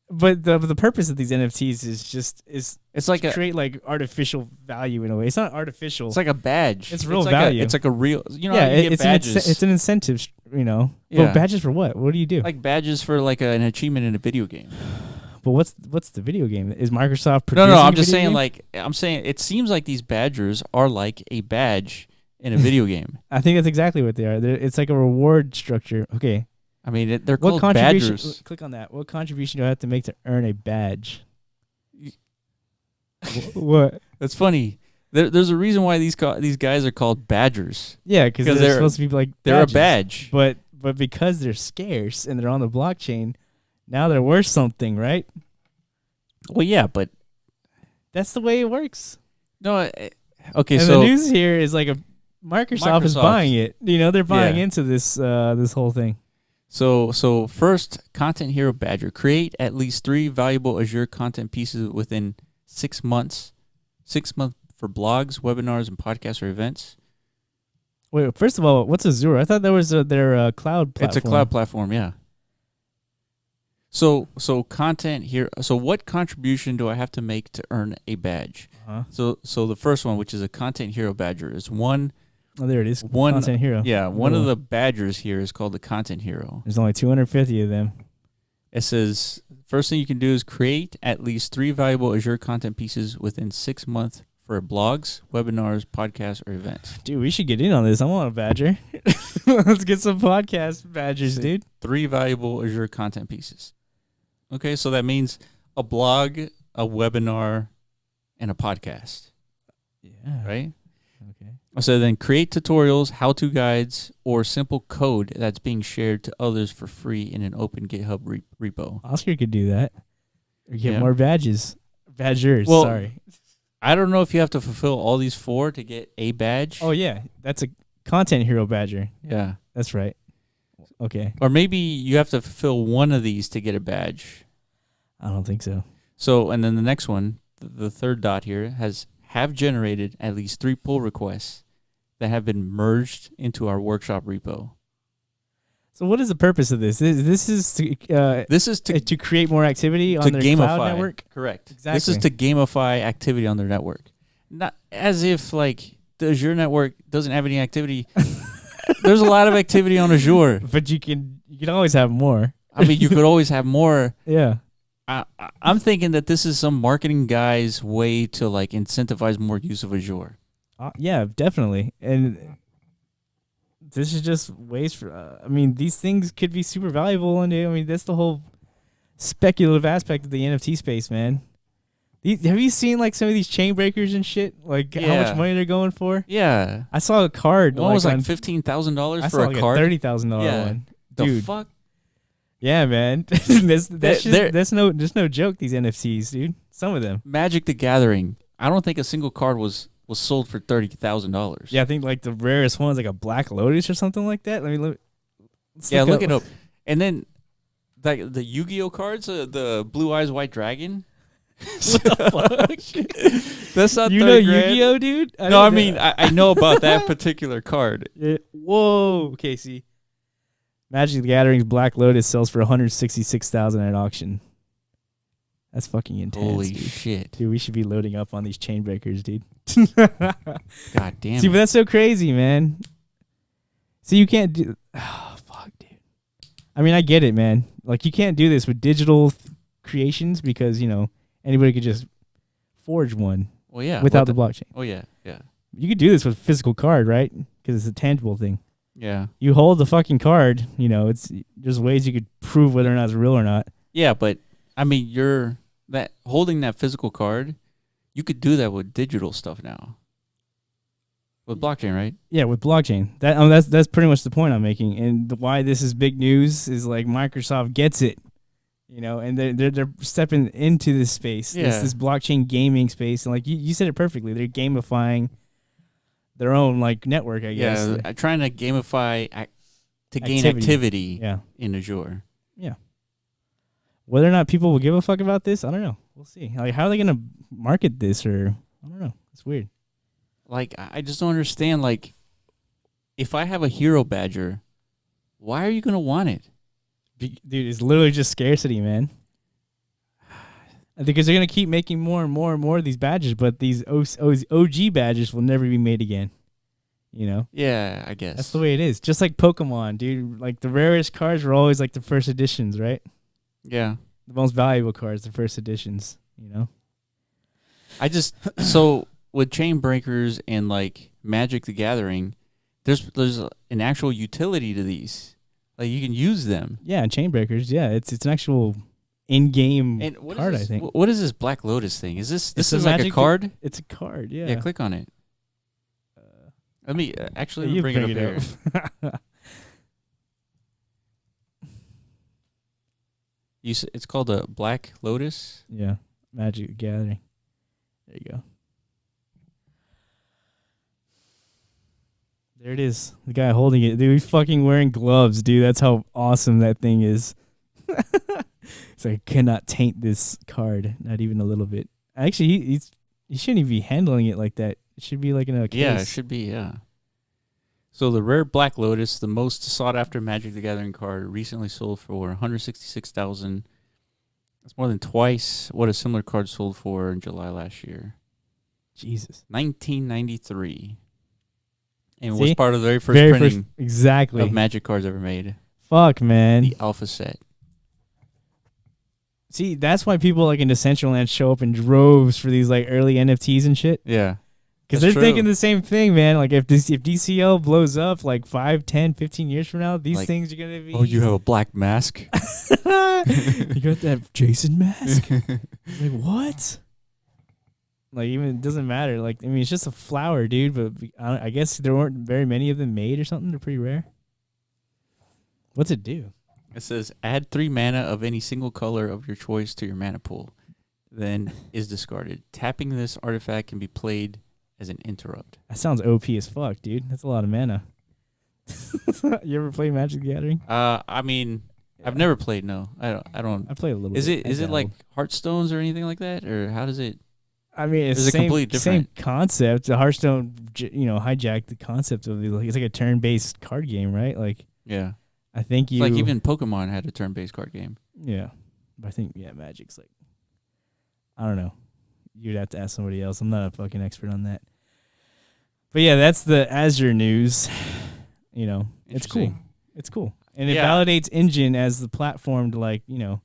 But the purpose of these NFTs is it's like to create like artificial value in a way. It's not artificial. It's like a badge. It's real value. It's like a real. You know, yeah, how you get badges. It's an incentive. Yeah. Well, badges for what? What do you do? Like badges for like an achievement in a video game. But what's the video game? Is Microsoft producing? No. I'm just saying. Game? Like I'm saying, it seems like these badgers are like a badge in a video game. I think that's exactly what they are. It's like a reward structure. Okay. I mean, they're called badgers. Click on that. What contribution do I have to make to earn a badge? What? That's funny. There's a reason why these guys are called badgers. Yeah, because they're supposed to be like they're badges. a badge. But because they're scarce and they're on the blockchain, now they're worth something, right? Well, yeah, but that's the way it works. No, okay. And so the news here is like Microsoft is buying it. They're buying into this this whole thing. So first, Content Hero Badger. Create at least 3 valuable Azure content pieces within 6 months. 6-month for blogs, webinars, and podcasts or events. Wait, first of all, what's Azure? I thought that was their cloud platform. It's a cloud platform, yeah. So content here. So what contribution do I have to make to earn a badge? So the first one, which is a content hero badger, is one. Oh, there it is. One content hero. Yeah, one of the badgers here is called the content hero. There's only 250 of them. It says first thing you can do is create at least 3 valuable Azure content pieces within 6 months for blogs, webinars, podcasts, or events. Dude, we should get in on this. I want a badger. Let's get some podcast badgers, dude. 3 valuable Azure content pieces. Okay, so that means a blog, a webinar, and a podcast. Yeah. Right? Okay. So then create tutorials, how-to guides, or simple code that's being shared to others for free in an open GitHub repo. Oscar could do that. Or get more badges. Badgers, Well, sorry. I don't know if you have to fulfill all these 4 to get a badge. Oh, yeah. That's a content hero badger. Yeah. That's right. Okay. Or maybe you have to fulfill one of these to get a badge. I don't think so. So, and then the next one, the third dot here, have generated at least 3 pull requests that have been merged into our workshop repo. So what is the purpose of this? This is to create more activity on their cloud network? Correct. Exactly. This is to gamify activity on their network. Not as if like the Azure network doesn't have any activity. There's a lot of activity on Azure. But you can always have more. I mean, you could always have more. Yeah. I'm thinking that this is some marketing guy's way to like incentivize more use of Azure. Yeah, definitely. And this is just ways for, I mean, these things could be super valuable. And I mean, that's the whole speculative aspect of the NFT space, man. Have you seen like some of these chain breakers and shit? Like how much money they're going for? Yeah. I saw a card. One was like $15,000 for a card. $30,000 one. Dude. The fuck? Yeah, man. that's no joke, these NFTs, dude. Some of them. Magic the Gathering. I don't think a single card was sold for $30,000. Yeah, I think like the rarest one's like a Black Lotus or something like that. Let's look it up. And then like the Yu-Gi-Oh cards, the Blue Eyes White Dragon. What the fuck? That's not you know Yu-Gi-Oh, dude? I know about that particular card. Whoa, Casey. Magic the Gathering's Black Lotus sells for $166,000 at auction. That's fucking intense. Holy dude. shit. Dude, we should be loading up on these chain breakers, dude. God damn. See, but that's so crazy, man. So you can't do... Oh, fuck, dude. I mean, I get it, man. Like, you can't do this with digital creations because, you know, anybody could just forge one without the blockchain. Oh, yeah, yeah. You could do this with a physical card, right? Because it's a tangible thing. Yeah. You hold the fucking card, you know, there's ways you could prove whether or not it's real or not. Yeah, but, I mean, holding that physical card, you could do that with digital stuff now. With blockchain, right? Yeah, with blockchain. That's pretty much the point I'm making. And why this is big news is like Microsoft gets it, you know, and they're stepping into this space, this blockchain gaming space, and like you said it perfectly. They're gamifying their own like network, I guess. Yeah, trying to gamify to gain activity in Azure. Yeah. Whether or not people will give a fuck about this, I don't know. We'll see. Like, how are they gonna market this, or I don't know. It's weird. Like, I just don't understand. Like, if I have a hero badger, why are you gonna want it? Dude, it's literally just scarcity, man. Because they're gonna keep making more and more and more of these badges, but these OG badges will never be made again. You know? Yeah, I guess that's the way it is. Just like Pokemon, dude. Like the rarest cards were always like the first editions, right? Yeah. The most valuable cards, the first editions. You know? So with chain breakers and like Magic the Gathering, there's an actual utility to these. Like you can use them. Yeah, and chain breakers. Yeah, it's an actual in-game card. I think. What is this Black Lotus thing? Is this is like a card? It's a card. Yeah. Yeah, click on it. Let me bring it up here. It's called a Black Lotus. Yeah, Magic the Gathering. There you go. There it is. The guy holding it. Dude, he's fucking wearing gloves, dude. That's how awesome that thing is. It's like, I cannot taint this card. Not even a little bit. Actually, You shouldn't even be handling it like that. It should be like in a case. Yeah, it should be, yeah. So the rare Black Lotus, the most sought-after Magic the Gathering card, recently sold for $166,000. That's more than twice what a similar card sold for in July last year. Jesus. 1993. And See? was part of the very first printing exactly. of Magic cards ever made. Fuck, man. The Alpha set. See, that's why people like in Decentraland show up in droves for these like early NFTs and shit. Yeah. Because they're thinking the same thing, man. Like if DCL blows up like 5, 10, 15 years from now, these things are going to be... Oh, you have a black mask? You got that Jason mask? Like, what? Like, even it doesn't matter. Like, I mean, it's just a flower, dude. But I guess there weren't very many of them made or something. They're pretty rare. What's it do? It says, add 3 mana of any single color of your choice to your mana pool. Then is discarded. Tapping this artifact can be played as an interrupt. That sounds OP as fuck, dude. That's a lot of mana. You ever play Magic the Gathering? I mean, I've never played. No, I don't. I played a little. Is bit. it like Hearthstones or anything like that, or how does it? I mean, it's completely different. Same concept. The Hearthstone, hijacked the concept of it's like a turn-based card game, right? Like, yeah, I think it's like even Pokemon had a turn-based card game. Yeah, but I think Magic's like, I don't know. You'd have to ask somebody else. I'm not a fucking expert on that. But yeah, that's the Azure news. It's cool. It's cool. And it validates Engine as the platform to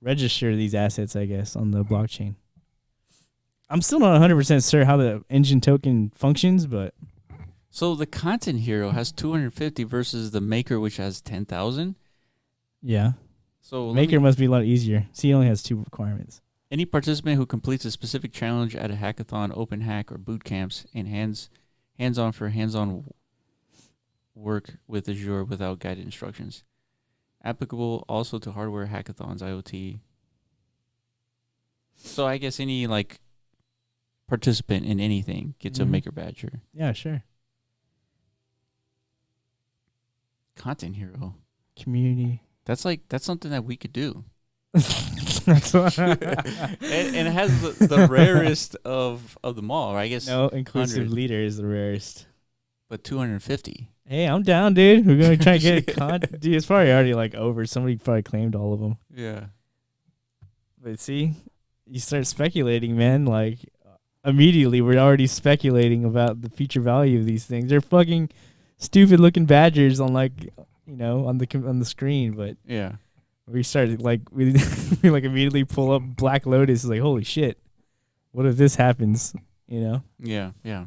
register these assets, I guess, on the blockchain. I'm still not 100% sure how the Engine token functions, but... So the Content Hero has 250 versus the Maker, which has 10,000? Yeah. So Maker must be a lot easier. See, he only has 2 requirements. Any participant who completes a specific challenge at a hackathon, open hack, or boot camps, and hands-on work with Azure without guided instructions. Applicable also to hardware hackathons, IoT. So I guess any participant in anything gets a Maker badge. Yeah, sure. Content Hero. Community. That's something that we could do. That's what and it has the rarest of them all, I guess. No, inclusive 100. leader is the rarest. But 250. Hey, I'm down, dude. We're gonna try and get a dude, it's probably already over. Somebody probably claimed all of them. Yeah. But see, you start speculating, man. Immediately, we're already speculating about the future value of these things. They're fucking stupid looking badgers on on the screen, but yeah. We started we immediately pull up Black Lotus. It's like, holy shit, what if this happens? Yeah, yeah.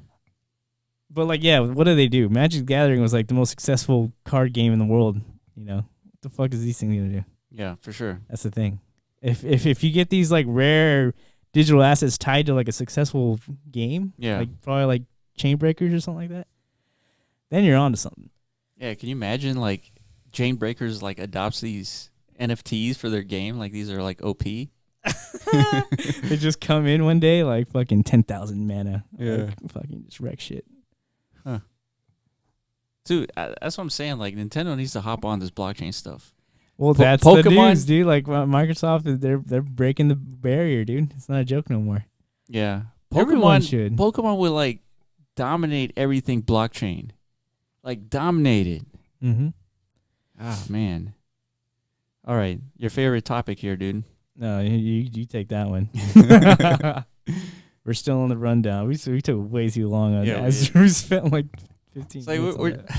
But what do they do? Magic the Gathering was the most successful card game in the world. What the fuck is these things gonna do? Yeah, for sure. That's the thing. If you get these rare digital assets tied to a successful game, probably Chain Breakers or something like that, then you're on to something. Yeah, can you imagine Chain Breakers adopts these NFTs for their game? These are OP. They just come in one day fucking 10,000 mana. Yeah. Fucking just wreck shit. Huh. Dude, that's what I'm saying. Nintendo needs to hop on this blockchain stuff. Well, that's Pokemon, the news, dude. Microsoft, they're breaking the barrier, dude. It's not a joke no more. Yeah. Everyone should. Pokemon will dominate everything blockchain. Dominate it. Mm-hmm. Ah, man. All right. Your favorite topic here, dude. No, you take that one. We're still on the rundown. We took way too long on that. We spent 15 minutes.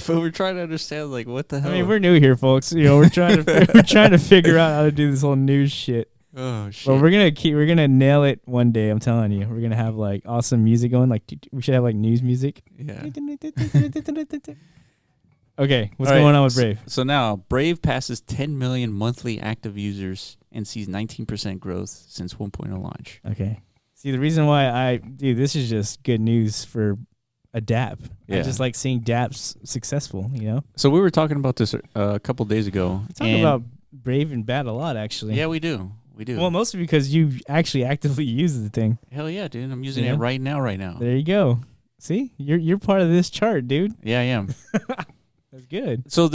We're trying to understand what the hell. I mean, we're new here, folks. We're trying to figure out how to do this whole news shit. Oh shit. But we're gonna nail it one day. I'm telling you. We're gonna have awesome music going. We should have news music. Yeah. Okay, what's going on with Brave? So now Brave passes 10 million monthly active users and sees 19% growth since 1.0 launch. Okay. See, the reason why this is just good news for a DApp. Yeah. I just like seeing DApps successful, So we were talking about this a couple days ago. We talk about Brave and Bat a lot, actually. Yeah, we do. We do. Well, mostly because you actually actively use the thing. Hell yeah, dude. I'm using it right now. There you go. See? You're part of this chart, dude. Yeah, I am. That's good. So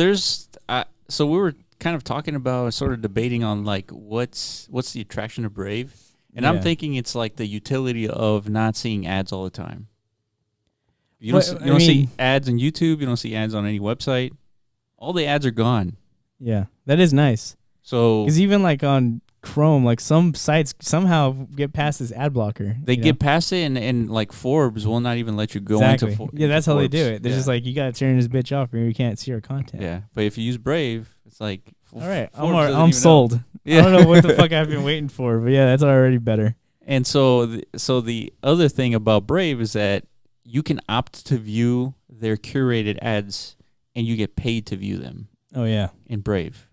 so we were kind of talking about, sort of debating on what's the attraction of Brave, And I'm Yeah. thinking it's like the utility of not seeing ads all the time. You Well, don't, I you don't see mean- ads on YouTube. You don't see ads on any website. All the ads are gone. Yeah, that is nice. So Because even like on Chrome, like some sites somehow get past this ad blocker. they you get know? past it, and like Forbes will not even let you go exactly. into Yeah, that's how they do Forbes. it. They're Yeah. just like, you got to turn this bitch off or you can't see our content. Yeah, but if you use Brave, it's like All right, Forbes doesn't even know. I'm sold. Yeah. I don't know what the fuck I've been waiting for, but yeah, that's already better. And so the other thing about Brave is that you can opt to view their curated ads, and you get paid to view them Oh yeah, in Brave.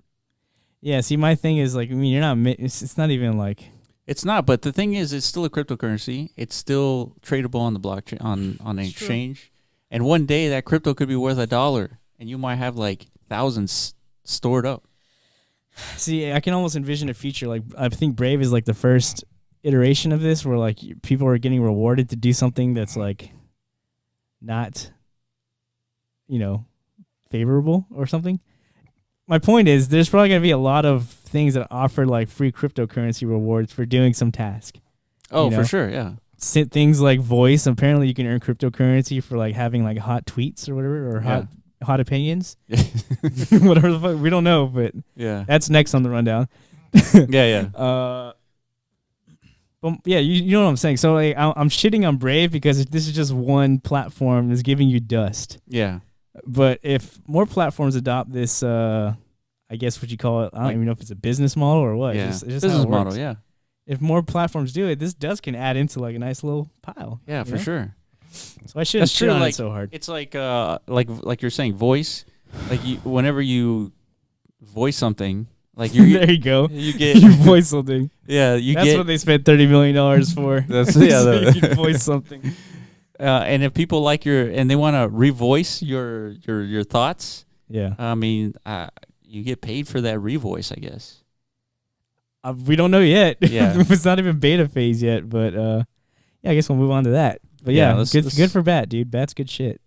yeah. See, my thing is like, I mean, you're not. It's not even like. It's not, but the thing is, it's still a cryptocurrency. It's still tradable on the blockchain on an It's true. exchange. And one day that crypto could be worth $1, and you might have like thousands stored up. See, I can almost envision a future like I think Brave is like the first iteration of this, where like people are getting rewarded to do something that's like not, favorable or something. My point is, there's probably gonna be a lot of things that offer like free cryptocurrency rewards for doing some task. Oh, You know? for sure, yeah. Things like voice. Apparently, you can earn cryptocurrency for like having like hot tweets or whatever, or hot opinions. Whatever the fuck, we don't know, but Yeah. that's next on the rundown. Yeah. But yeah, you know what I'm saying. So like, I'm shitting on Brave because this is just one platform that's giving you dust. Yeah. But if more platforms adopt this, I guess what you call it, I don't Like- even know if it's a business model or what. Yeah. It's just Business how it model, works. yeah. If more platforms do it, this dust can add into like a nice little pile. Yeah, you for know? sure. So I shouldn't That's shit true, on like- it so hard. It's like you're saying voice, like whenever you voice something, like you There you go. you get You voice something. yeah, you That's get what they spent $30 million for. That's- So yeah, you can voice something. and if people like and they want to revoice your thoughts, Yeah. I mean, you get paid for that revoice, I guess. We don't know yet. Yeah. It's not even beta phase yet, but yeah, I guess we'll move on to that. But Yeah, yeah, let's- good for Bat, dude. Bat's good shit.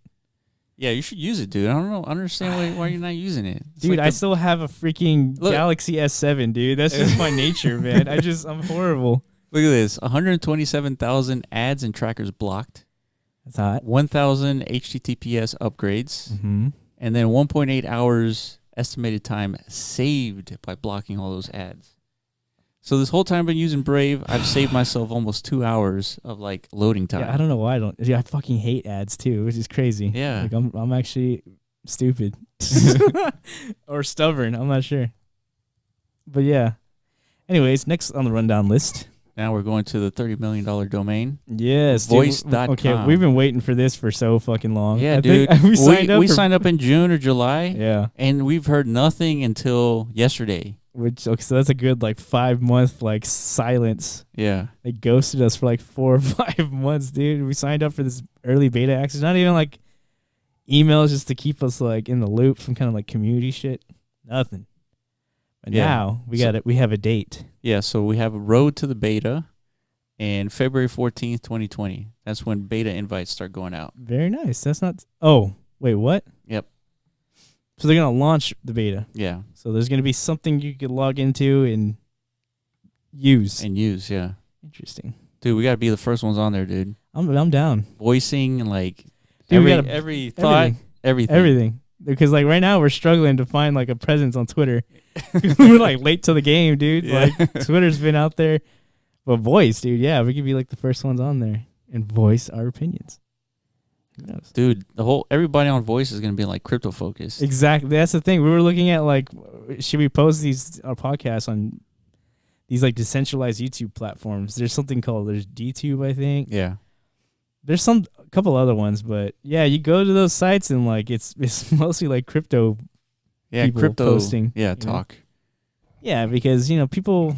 Yeah, you should use it, dude. I don't know, understand why you're not using it. It's Dude, like I still have a freaking Look. Galaxy S7, dude. That's just my nature, man. I'm horrible. look at this: 127,000 ads and trackers blocked, That's hot. 1,000 HTTPS upgrades, Mm-hmm. and then 1.8 hours estimated time saved by blocking all those ads. So this whole time I've been using Brave, I've saved myself almost 2 hours of like loading time. Yeah, I don't know why I don't. Yeah, I fucking hate ads too, which is crazy. Yeah. Like I'm actually stupid or stubborn. I'm not sure. But yeah. Anyways, next on the rundown list. Now we're going to the $30 million domain. Yes, Voice.com. Okay, we've been waiting for this for so fucking long. Yeah, I dude. think we signed up. We for- signed up in June or July, Yeah. and we've heard nothing until yesterday. Which okay, so that's a good like 5 month like silence. Yeah. They ghosted us for like 4 or 5 months, dude. We signed up for this early beta access. Not even like emails just to keep us like in the loop, some kind of like community shit. Nothing. But Yeah. now we So- got it. We have a date. Yeah, so we have a road to the beta, and February 14th, 2020. That's when beta invites start going out. Very nice. That's not. Oh wait, what? Yep. So they're gonna launch the beta. Yeah, So there's gonna be something you could log into and use. and use, yeah. Interesting. Dude, we got to be the first ones on there, dude. I'm down. Voicing and like Dude, we every, gotta- every thought, everything. Everything. Because like right now we're struggling to find like a presence on Twitter. We're like late to the game, dude. Yeah. Like Twitter's been out there. But voice, dude, yeah, we could be like the first ones on there and voice our opinions. Who knows? Dude, everybody on Voice is going to be like crypto focused. Exactly. That's the thing. We were looking at like, should we post our podcasts on these like decentralized YouTube platforms? There's something called DTube, I think. Yeah. There's a couple other ones, but yeah, you go to those sites and like it's mostly like crypto. Yeah, People crypto posting, Yeah, you know? talk. Yeah, because people.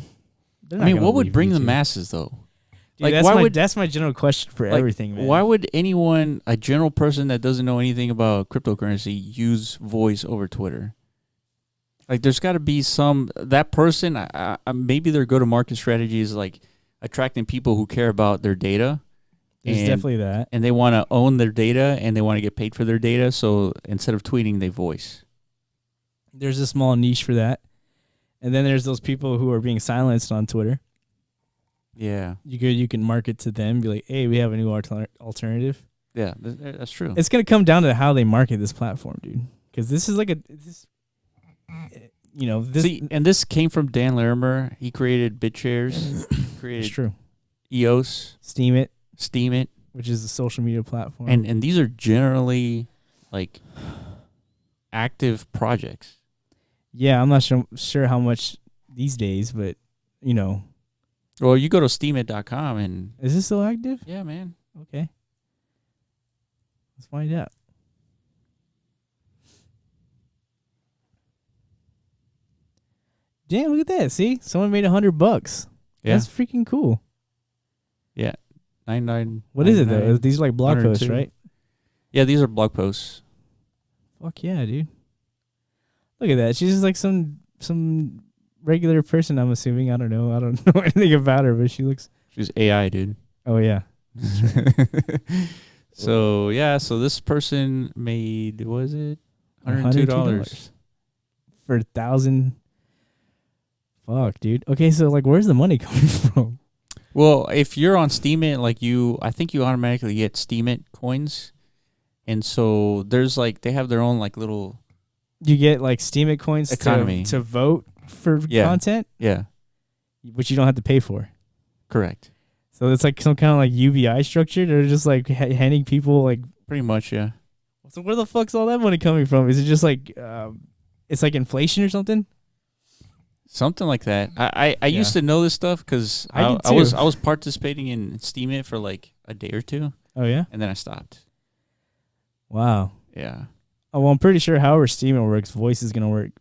I mean, what would bring the masses though? Dude, Like, why would that's my general question for like, everything, man. Why would anyone, a general person that doesn't know anything about cryptocurrency, use Voice over Twitter? Like, there's got to be that person. Maybe their go-to-market strategy is like attracting people who care about their data. There's and- definitely that. And they want to own their data, and they want to get paid for their data. So instead of tweeting, they voice. There's a small niche for that. And then there's those people who are being silenced on Twitter. Yeah. You can market to them, be like, hey, we have a new alternative. Yeah, that's true. It's gonna come down to how they market this platform, dude. Because this is like this. See, and this came from Dan Larimer. He created BitShares, It's created true. EOS, Steam It, which is a social media platform, and these are generally like active projects. yeah, I'm not sure how much these days, but Well, you go to steamit.com and is this still active? yeah, man. Okay, let's find out. Damn, look at that! See, someone made $100. Yeah, That's freaking cool. yeah. 99. What is it though? These are like blog posts, 102. right? Yeah, these are blog posts. Fuck yeah, dude. Look at that. She's just like some regular person, I'm assuming. I don't know. I don't know anything about her, but she looks. She's AI, dude. Oh yeah. So yeah, so this person made, was it $102 for 1,000. Fuck, dude. Okay, so like, where's the money coming from? Well, if you're on Steemit, like I think you automatically get Steemit coins, and so there's like they have their own like little. You get like Steam It coins Economy. to vote for content, Yeah, which you don't have to pay for. correct. So it's like some kind of like UBI structure. They're just like handing people like. Pretty much, yeah. So where the fuck's all that money coming from? Is it just like, it's like inflation or something? Something like that. I used to know this stuff because I did I was too. participating in Steemit for like a day or two, Oh yeah. and then I stopped. Wow. Yeah, Oh, well, I'm pretty sure however Steam It works, voice is gonna work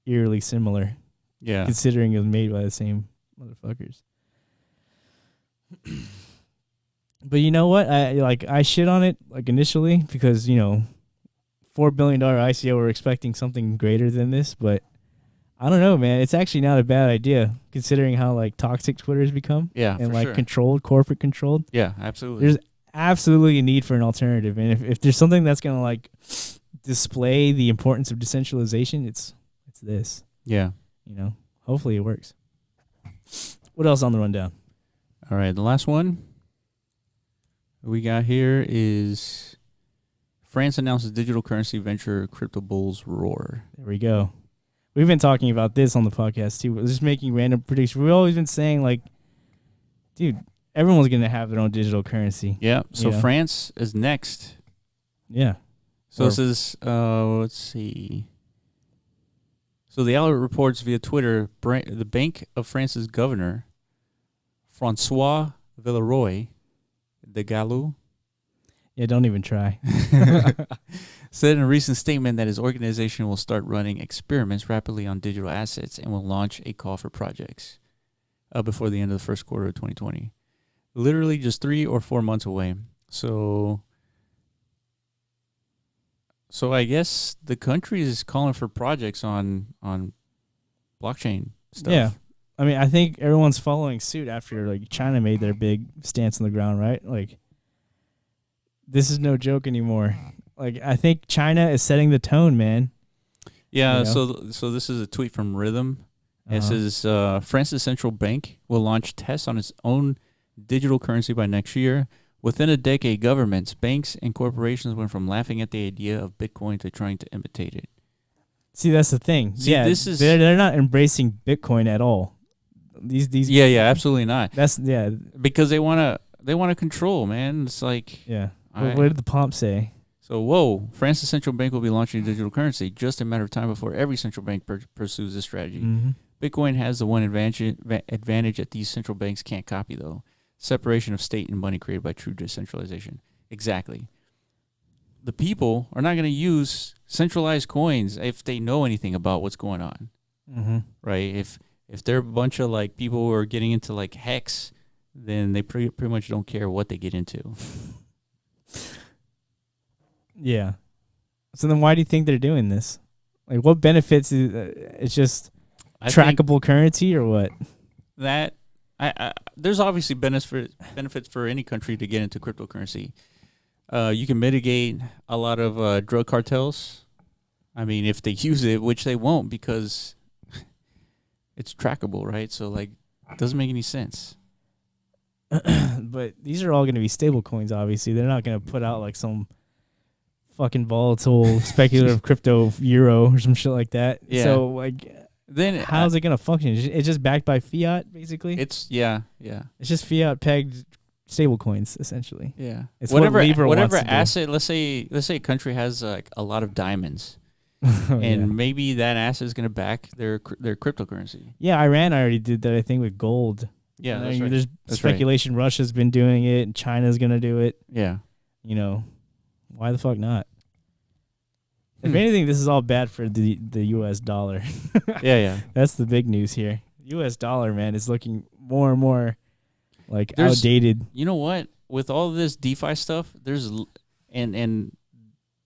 eerily similar, yeah. considering it was made by the same motherfuckers. But you know what? I shit on it like initially because $4 billion ICO, we're expecting something greater than this, but I don't know, man. It's actually not a bad idea considering how like toxic Twitter has become. Yeah, and for like sure. corporate controlled. Yeah, absolutely. There's absolutely a need for an alternative, and if there's something that's gonna like display the importance of decentralization, it's this. Yeah. Hopefully it works. What else on the rundown? All right, the last one we got here is France announces digital currency venture crypto bulls roar. There we go. We've been talking about this on the podcast too. We're just making random predictions. We've always been saying like, dude, everyone's gonna have their own digital currency. Yeah. So Yeah. France is next. Yeah. So this is let's see. So the outlet reports via Twitter the Bank of France's governor, Francois Villeroy de Gallou, Yeah, don't even try. said in a recent statement that his organization will start running experiments rapidly on digital assets and will launch a call for projects before the end of the first quarter of 2020. Literally just 3 or 4 months away. So I guess the country is calling for projects on blockchain stuff. Yeah. I mean, I think everyone's following suit after like China made their big stance on the ground, right? Like, this is no joke anymore. Like, I think China is setting the tone, man. Yeah, You know? so this is a tweet from Rhythm. It Uh-huh. says France's central bank will launch tests on its own digital currency by next year. Within a decade, governments, banks, and corporations went from laughing at the idea of Bitcoin to trying to imitate it. See, that's the thing. See, yeah, this is- they're not embracing Bitcoin at all. These Yeah, absolutely not. That's Because they wanna control, man. It's like yeah. Alright. What did the pomp say? so. Whoa, France's central bank will be launching digital currency just a matter of time before every central bank pursues this strategy. Mm-hmm. Bitcoin has the one advantage that these central banks can't copy, though. Separation of state and money created by true decentralization. Exactly. The people are not going to use centralized coins if they know anything about what's going on, Mm-hmm. right? If they're a bunch of like people who are getting into like hex, then they pretty much don't care what they get into. Yeah. So then, why do you think they're doing this? Like, what benefits? It's just I think trackable currency, or what? that there's obviously benefits for any country to get into cryptocurrency. You can mitigate a lot of drug cartels. I mean, if they use it, which they won't because it's trackable, right? So, like, it doesn't make any sense. But these are all going to be stable coins, obviously. They're not going to put out like some fucking volatile speculative crypto euro or some shit like that. Yeah. So like, Then how's it going to function? It's just backed by fiat, basically. It's yeah. It's just fiat pegged stable coins, essentially. Yeah. It's whatever asset. Let's say a country has like a lot of diamonds, and maybe that asset is going to back their cryptocurrency. Yeah, Iran already did that. I think with gold. Yeah, And that's right. There's That's speculation Russia's been doing it, and China's going to do it. Yeah. You know, why the fuck not? If anything, this is all bad for the U.S. dollar. Yeah. That's the big news here. U.S. dollar, man, is looking more and more like outdated. You know what? With all this DeFi stuff, and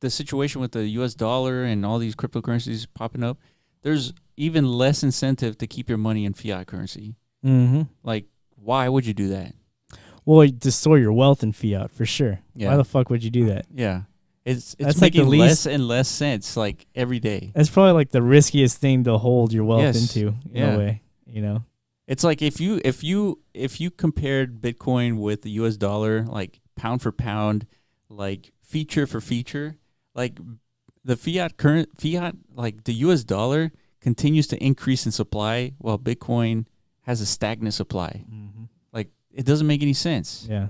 the situation with the U.S. dollar and all these cryptocurrencies popping up, there's even less incentive to keep your money in fiat currency. Mm-hmm. Like, why would you do that? Well, to store your wealth in fiat, for sure. Yeah. Why the fuck would you do that? Yeah. It's That's like making the less and less sense, like, every day. That's probably like the riskiest thing to hold your wealth into, in a way, you know? It's like if you compared Bitcoin with the US dollar, like pound for pound, like feature for feature, like the fiat, like the US dollar continues to increase in supply while Bitcoin has a stagnant supply. Mm-hmm. Like, it doesn't make any sense. Yeah.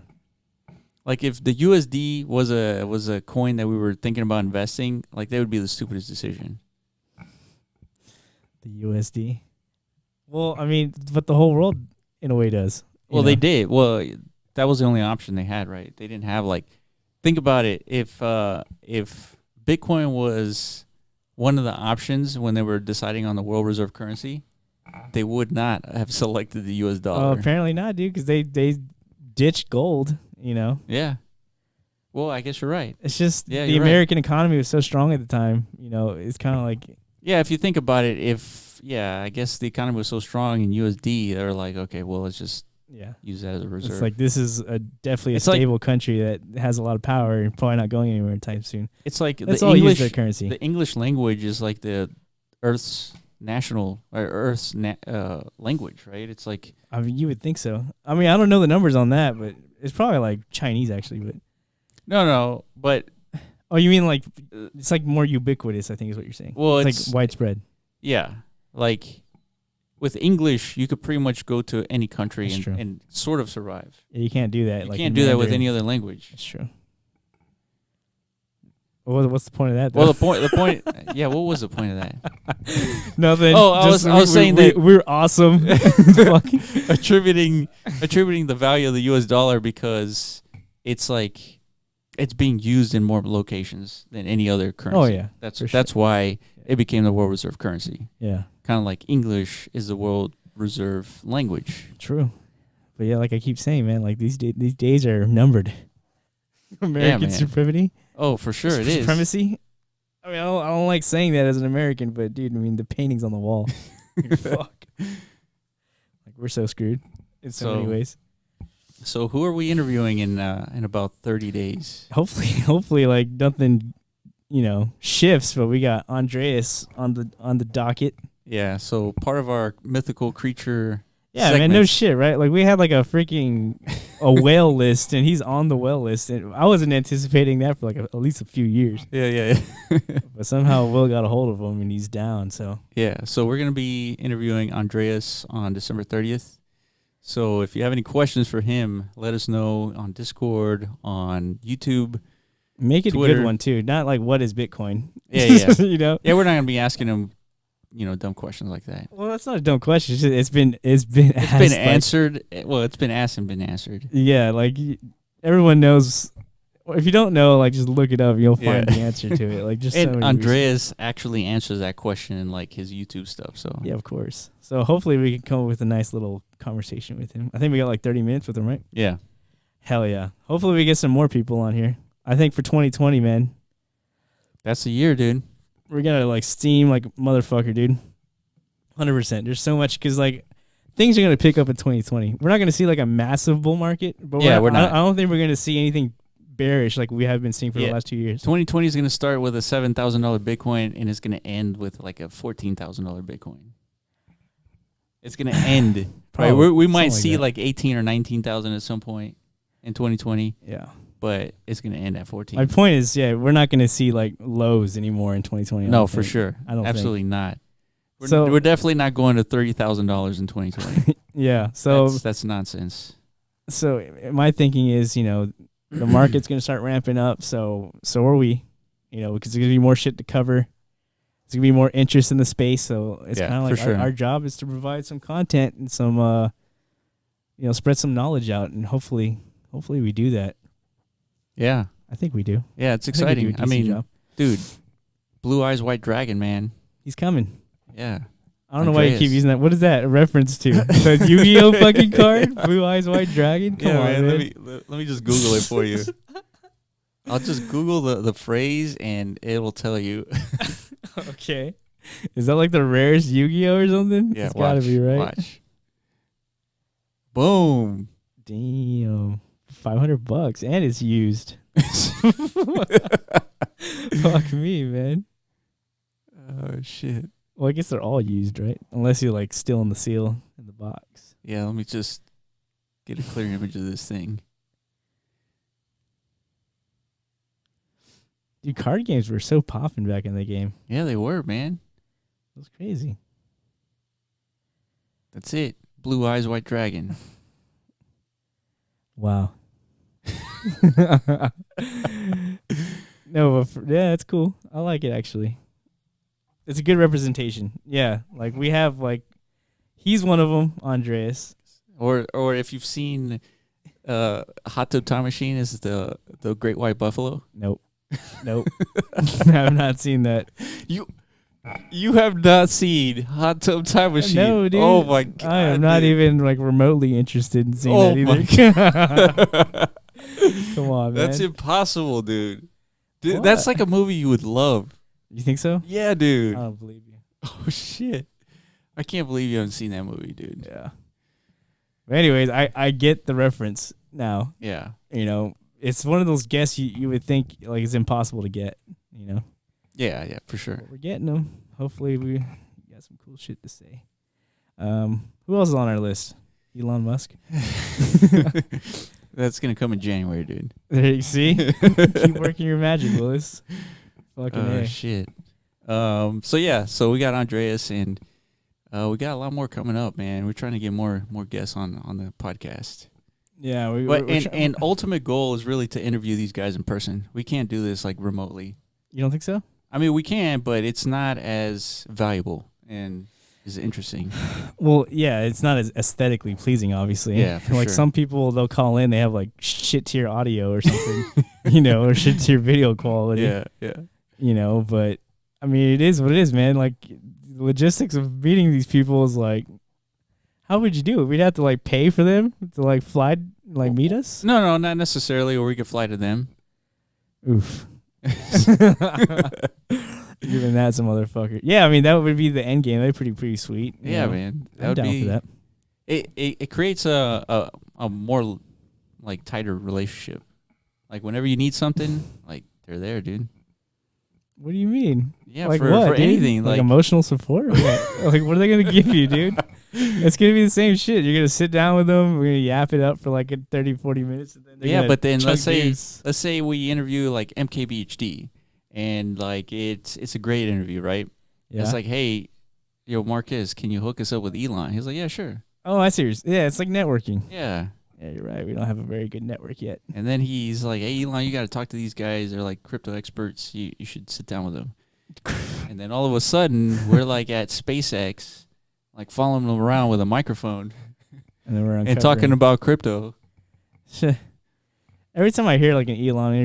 Like, if the USD was a coin that we were thinking about investing, like, that would be the stupidest decision. The USD. Well, I mean, but the whole world, in a way, does. Well, they did. Well, that was the only option they had, right? They didn't have, like, think about it. If Bitcoin was one of the options when they were deciding on the world reserve currency, they would not have selected the US dollar. Apparently not, dude, because they ditched gold, you know? Yeah. Well, I guess you're right. It's just Yeah, the American economy was so strong at the time, you know, it's kind of like... Yeah, if you think about it, I guess the economy was so strong in USD, they were like, okay, well, let's just use that as a reserve. It's like, this is definitely a stable country that has a lot of power and probably not going anywhere anytime soon. It's like Let's all use their currency. The English language is like the Earth's national or Earth's language, right? It's like, I mean, you would think so. I mean, I don't know the numbers on that, but it's probably like Chinese actually. But no, but oh, you mean like it's like more ubiquitous? I think is what you're saying. Well, it's like widespread. Yeah, like with English, you could pretty much go to any country and sort of survive. Yeah, you can't do that. You can't do that with any other language. That's true. What's the point of that, though? Well, the point. Yeah, what was the point of that? Nothing. Oh, I was saying that we're awesome. attributing the value of the U.S. dollar because it's like it's being used in more locations than any other currency. Oh yeah, that's why it became the world reserve currency. Yeah, kind of like English is the world reserve language. True, but yeah, like I keep saying, man, like these days are numbered. American supremacy. Oh, for sure it is. Supremacy? I mean, I don't like saying that as an American, but dude, I mean, the paintings on the wall. Fuck. Like, we're so screwed in so many ways. So who are we interviewing in about 30 days? Hopefully, like nothing, shifts. But we got Andreas on the docket. Yeah. So part of our mythical creature. Yeah, segments. Man, no shit, right? Like we had like a whale list, and he's on the whale list, and I wasn't anticipating that for like at least a few years. Yeah. But somehow Will got a hold of him, and he's down. So yeah, so we're gonna be interviewing Andreas on December 30th. So if you have any questions for him, let us know on Discord, on YouTube. Make it Twitter. A good one too, not like what is Bitcoin? Yeah. Yeah, we're not gonna be asking him. Dumb questions like that. Well, that's not a dumb question. It's been answered. Well, it's been asked and been answered. Yeah, like everyone knows. If you don't know, like just look it up. You'll find the answer to it. Like just. And Andreas actually answers that question in like his YouTube stuff. So yeah, of course. So hopefully we can come up with a nice little conversation with him. I think we got like 30 minutes with him, right? Yeah. Hell yeah! Hopefully we get some more people on here. I think for 2020, man. That's the year, dude. We're gonna like steam like motherfucker, dude. 100%. There's so much because like things are gonna pick up in 2020. We're not gonna see like a massive bull market, but we're not. I don't think we're gonna see anything bearish like we have been seeing for the last 2 years. 2020 is gonna start with a $7,000 Bitcoin and it's gonna end with like a $14,000 Bitcoin. It's gonna end. Right, Probably, we might something see that. like 18 or 19,000 at some point in 2020, Yeah. but it's gonna end at 14. My point is, yeah, we're not going to see like lows anymore in 2020. I No, don't for think. sure. I don't Absolutely not. So- We're definitely not going to $30,000 in 2020. Yeah. So that's nonsense. so my thinking is, you know, the market's going to start ramping up. So are we, you know, because there's going to be more shit to cover. There's going to be more interest in the space. So it's Yeah, kind of for like sure. our job is to provide some content and some, you know, spread some knowledge out. And hopefully we do that. Yeah. I think we do. Yeah, it's I think we do a exciting. I decent mean, job. dude, Blue Eyes White Dragon, man. He's coming. Yeah. I don't know why you keep Andreas. using that. What is that a reference to? The Yu-Gi-Oh fucking card? Blue Eyes White Dragon? Come on, man. Let me just Google it for you. I'll just Google the phrase and it will tell you. Okay. Is that like the rarest Yu-Gi-Oh or something? Yeah, It's gotta be right. Watch. Boom. Damn. $500 and it's used. Fuck me, man. Oh shit. Well, I guess they're all used, right? Unless you're like still in the seal in the box. Yeah, let me just get a clear image of this thing. Dude, card games were so popping back in the game. Yeah, they were, man. It was crazy. That's it. Blue Eyes White Dragon. Wow. No, but yeah, it's cool. I like it actually. It's a good representation. Yeah, like we have like, he's one of them, Andreas. Or if you've seen Hot Tub Time Machine is the Great White Buffalo. Nope. Nope. I have not seen that. You have not seen Hot Tub Time Machine. No, dude. Oh my god. I am not dude. even like remotely interested in seeing Oh that either. Come on, man. That's impossible, dude. Dude, What? that's like a movie you would love. You think so? Yeah, dude. I don't believe you. Oh shit. I can't believe you haven't seen that movie, dude. Yeah. But anyways, I get the reference now. Yeah. You know, it's one of those guests you would think like it's impossible to get, you know. Yeah, for sure. But we're getting them. Hopefully we got some cool shit to say. Who else is on our list? Elon Musk. That's gonna come in January, dude. There you see. Keep working your magic, Willis. Fucking A. Shit. So we got Andreas and we got a lot more coming up, man. We're trying to get more guests on the podcast. Yeah, But and ultimate goal is really to interview these guys in person. We can't do this like remotely. you don't think so? I mean, we can, but it's not as valuable and is interesting. Well, yeah, it's not as aesthetically pleasing, obviously. Yeah, for like sure. some people, they'll call in, they have like shit tier audio or something, you know, or shit tier video quality. Yeah. You know, but I mean, it is what it is, man. Like, the logistics of meeting these people is like, how would you do it? We'd have to like pay for them to like fly, like meet us. No, not necessarily. Or we could fly to them. Oof. Giving that some motherfucker. Yeah, I mean that would be the end game. That'd be pretty sweet. you Yeah, know? man. That I'm would down be for that. It creates a more like tighter relationship. Like whenever you need something, like they're there, dude. What do you mean? Yeah, Like for what, dude? anything. Like Like emotional support? Or what? Like what are they gonna give you, dude? It's gonna be the same shit. You're gonna sit down with them. We're gonna yap it up for like 30, 40 minutes, and then they're yeah, gonna but then chug let's juice. say we interview like MKBHD, and like it's a great interview, right? Yeah. It's like, hey, yo, Marquez, can you hook us up with Elon? He's like, yeah, sure. Oh, I see. Yeah, it's like networking. Yeah. Yeah, you're right. We don't have a very good network yet. And then he's like, hey, Elon, you got to talk to these guys. They're like crypto experts. You should sit down with them. And then all of a sudden, we're like at SpaceX, like following them around with a microphone And then we're and talking about crypto. Every time I hear like an Elon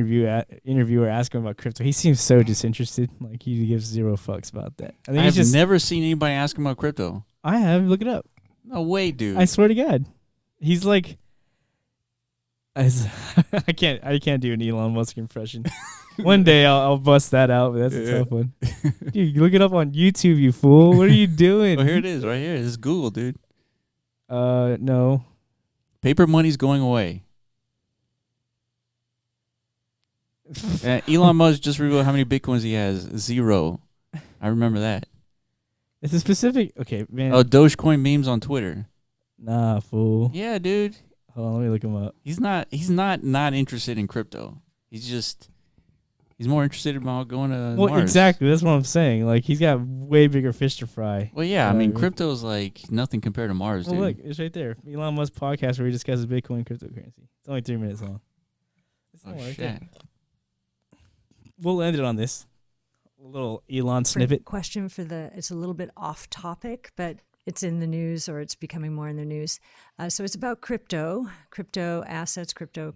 interviewer ask him about crypto, he seems so disinterested. Like he gives zero fucks about that. I think I've he's just. never seen anybody ask him about crypto. I have. Look it up. No way, dude. I swear to God, he's like. I can't do an Elon Musk impression. One day I'll bust that out, but that's a tough one. Dude, look it up on YouTube, you fool. What are you doing? Well, here it is, right here. This is Google, dude. No. Paper money's going away. Elon Musk just revealed how many bitcoins he has. 0. I remember that. It's a specific. Okay, man. Oh, Dogecoin memes on Twitter. Nah, fool. Yeah, dude. Hold on, let me look him up. He's not interested in crypto. He's more interested about going to Well, Mars. exactly. That's what I'm saying. Like, he's got way bigger fish to fry. Well, yeah. I mean, crypto is like nothing compared to Mars, Well, dude. look, it's right there. Elon Musk podcast where he discusses Bitcoin and cryptocurrency. It's only 3 minutes long. It's Oh not right shit. there. We'll end it on this. A little Elon snippet. Question for it's a little bit off topic, but it's in the news, or it's becoming more in the news. So it's about crypto assets, crypto,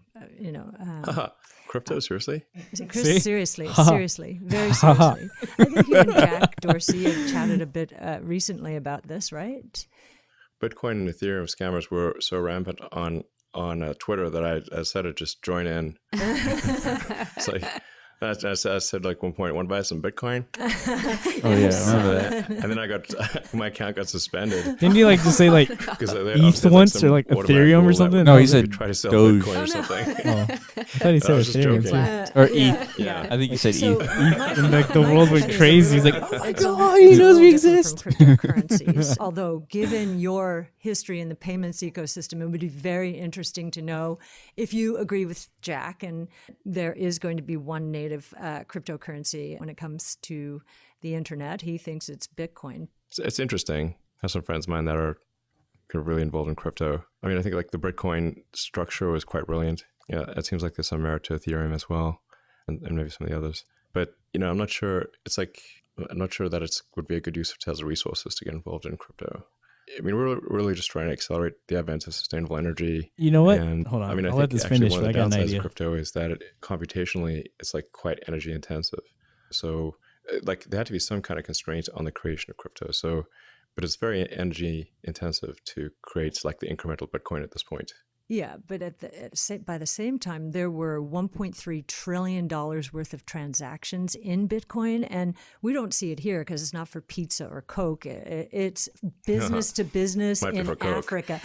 Crypto, seriously? Chris, See? seriously, very seriously. I think you and Jack Dorsey have chatted a bit recently about this, right? Bitcoin and Ethereum scammers were so rampant on Twitter that I said to just join in. It's like, I said like 1 point, want to buy some Bitcoin? Oh yeah, I remember that. And then I got my account got suspended Didn't you like just say like because ETH once or like Ethereum or something? No, he you said try to sell Doge. Bitcoin or something. Oh, I thought he I said was just Ethereum joking. too. Or ETH. Yeah. I think you said So ETH. And like the world went crazy. He's like, oh my It's god, he knows we a little different exist. from cryptocurrencies. Although, given your history in the payments ecosystem, it would be very interesting to know if you agree with Jack and there is going to be one native cryptocurrency when it comes to the internet. He thinks it's Bitcoin. It's interesting. I have some friends of mine that are kind of really involved in crypto. I mean, I think like the Bitcoin structure was quite brilliant. Yeah, it seems like there's some merit to Ethereum as well, and maybe some of the others. But I'm not sure. I'm not sure that it would be a good use of Tesla resources to get involved in crypto. I mean, we're really just trying to accelerate the advent of sustainable energy. You know what? And, Hold on. I mean, I I'll think let this actually finish, one but I of the got an downsides idea. of crypto is that computationally, it's like quite energy intensive. So like there had to be some kind of constraint on the creation of crypto. So, but it's very energy intensive to create like the incremental Bitcoin at this point. Yeah, but by the same time, there were $1.3 trillion worth of transactions in Bitcoin, and we don't see it here because it's not for pizza or Coke. It's business to business Might be in for Coke. Africa.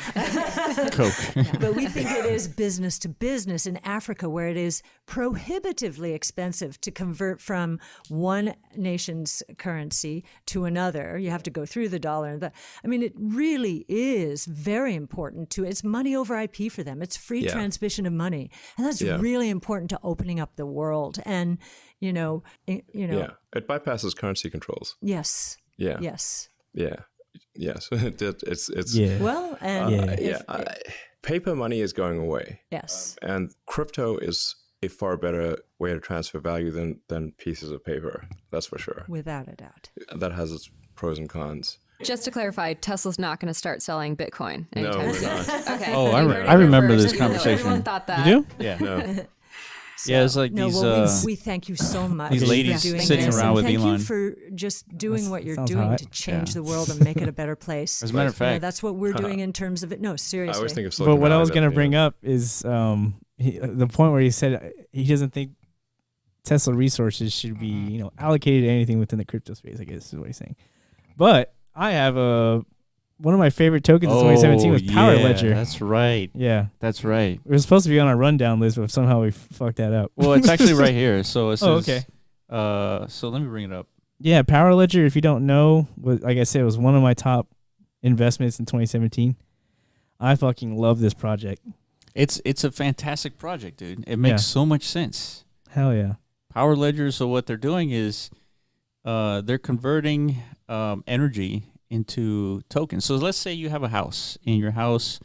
Coke. But we think it is business to business in Africa, where it is prohibitively expensive to convert from one nation's currency to another. You have to go through the dollar. I mean, it really is very important it's money over IP for them. It's free Yeah. transmission of money. And that's Yeah. really important to opening up the world. And, Yeah, it bypasses currency controls. yes. Yeah, Yes. yeah, yes. It's Yeah. Well, and paper money is going away, yes. and crypto is a far better way to transfer value than pieces of paper. That's for sure. Without a doubt. That has its pros and cons. Just to clarify, Tesla's not going to start selling Bitcoin No, anytime we're soon. not. Okay. Oh, you I heard it remember here this first, even though conversation. Everyone thought that. You do? Yeah. No, Yeah, it's like No, these. well, we thank you so much. these for ladies doing sitting this, around and with thank Elon. you for just doing That what you're sounds doing hot. to change Yeah. the world and make it a better place. As a matter of fact, that's what we're doing in terms of it. No, I seriously. always think of But Silicon what I Valley was that, going to bring up is the point where he said he doesn't think Tesla resources should be allocated to anything within the crypto space. I guess is what he's saying. But I have one of my favorite tokens in 2017 was Power Ledger. That's right. Yeah, That's right. it was supposed to be on our rundown list, but somehow we fucked that up. Well, it's actually right here. So it says, okay. So let me bring it up. Yeah, Power Ledger, if you don't know, like I said, it was one of my top investments in 2017. I fucking love this project. It's a fantastic project, dude. It makes so much sense. Hell yeah. Power Ledger. So what they're doing is, they're converting energy into tokens. So let's say you have a house. In your house,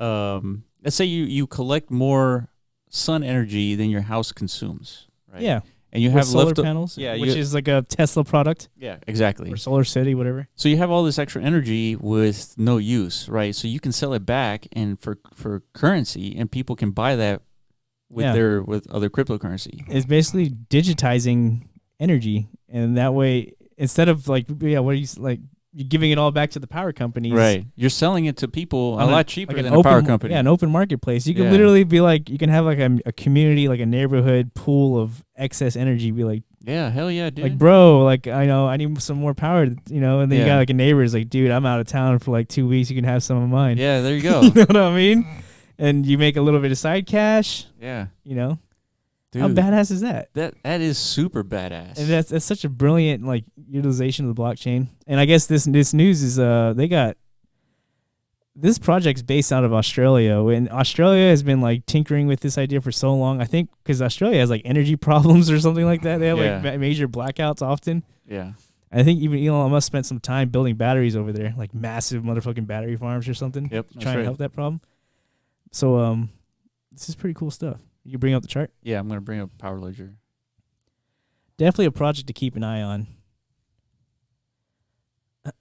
let's say you collect more sun energy than your house consumes, right? Yeah. And you With have solar left panels, Yeah, which is like a Tesla product yeah, exactly. or Solar City, whatever. So you have all this extra energy with no use, right? So you can sell it back and for currency, and people can buy that with with other cryptocurrency. It's basically digitizing energy, and that way, instead of what do you like? You're giving it all back to the power companies. Right. You're selling it to people a On lot cheaper like than an a power open- company. Yeah, an open marketplace. You can Yeah. literally be like, you can have like a community, like a neighborhood pool of excess energy. Be like, Yeah, hell yeah, dude. like, bro, like, I need some more power, and then you Yeah. got like a neighbor is like, dude, I'm out of town for like 2 weeks. You can have some of mine. Yeah, there you go. You know what I mean? And you make a little bit of side cash, Yeah. you know? Dude, How badass is that? that is super badass. And that's such a brilliant like utilization of the blockchain. And I guess this news is they got this project's based out of Australia. And Australia has been like tinkering with this idea for so long. I think because Australia has like energy problems or something like that. They have like major blackouts often. Yeah. I think even Elon Musk spent some time building batteries over there, like massive motherfucking battery farms or something. Yep, trying to help that problem. So this is pretty cool stuff. You bring up the chart? Yeah, I'm gonna bring up Power Ledger. Definitely a project to keep an eye on.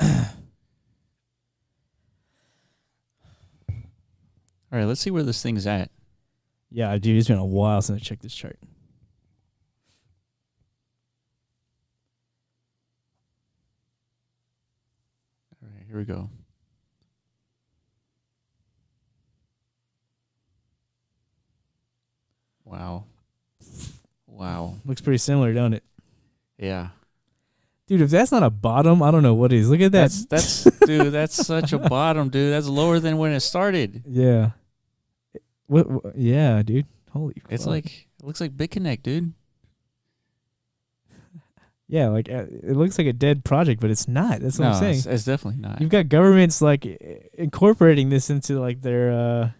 All right, let's see where this thing's at. Yeah, dude, it's been a while since I checked this chart. All right, here we go. Wow. Wow. Looks pretty similar, don't it? Yeah. Dude, if that's not a bottom, I don't know what is. Look at that. That's dude, that's such a bottom, dude. That's lower than when it started. Yeah. What yeah, dude. Holy It's fuck. like it looks like BitConnect, dude. Yeah, like it looks like a dead project, but it's not. That's what I'm saying. It's definitely not. You've got governments like incorporating this into like their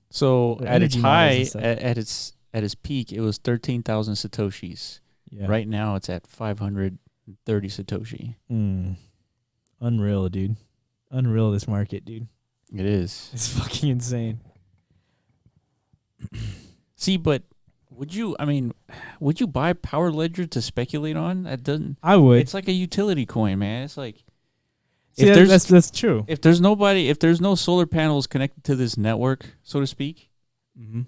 So their at its energy models high, and stuff. at its peak, it was 13,000 satoshis. yeah. Right now, it's at 530 satoshi. Unreal, dude. Unreal, this market, dude. It is. It's fucking insane. See, but would you buy Power Ledger to speculate on? That doesn't. I would. It's like a utility coin, man. It's like See, that's true. if there's no solar panels connected to this network, so to speak,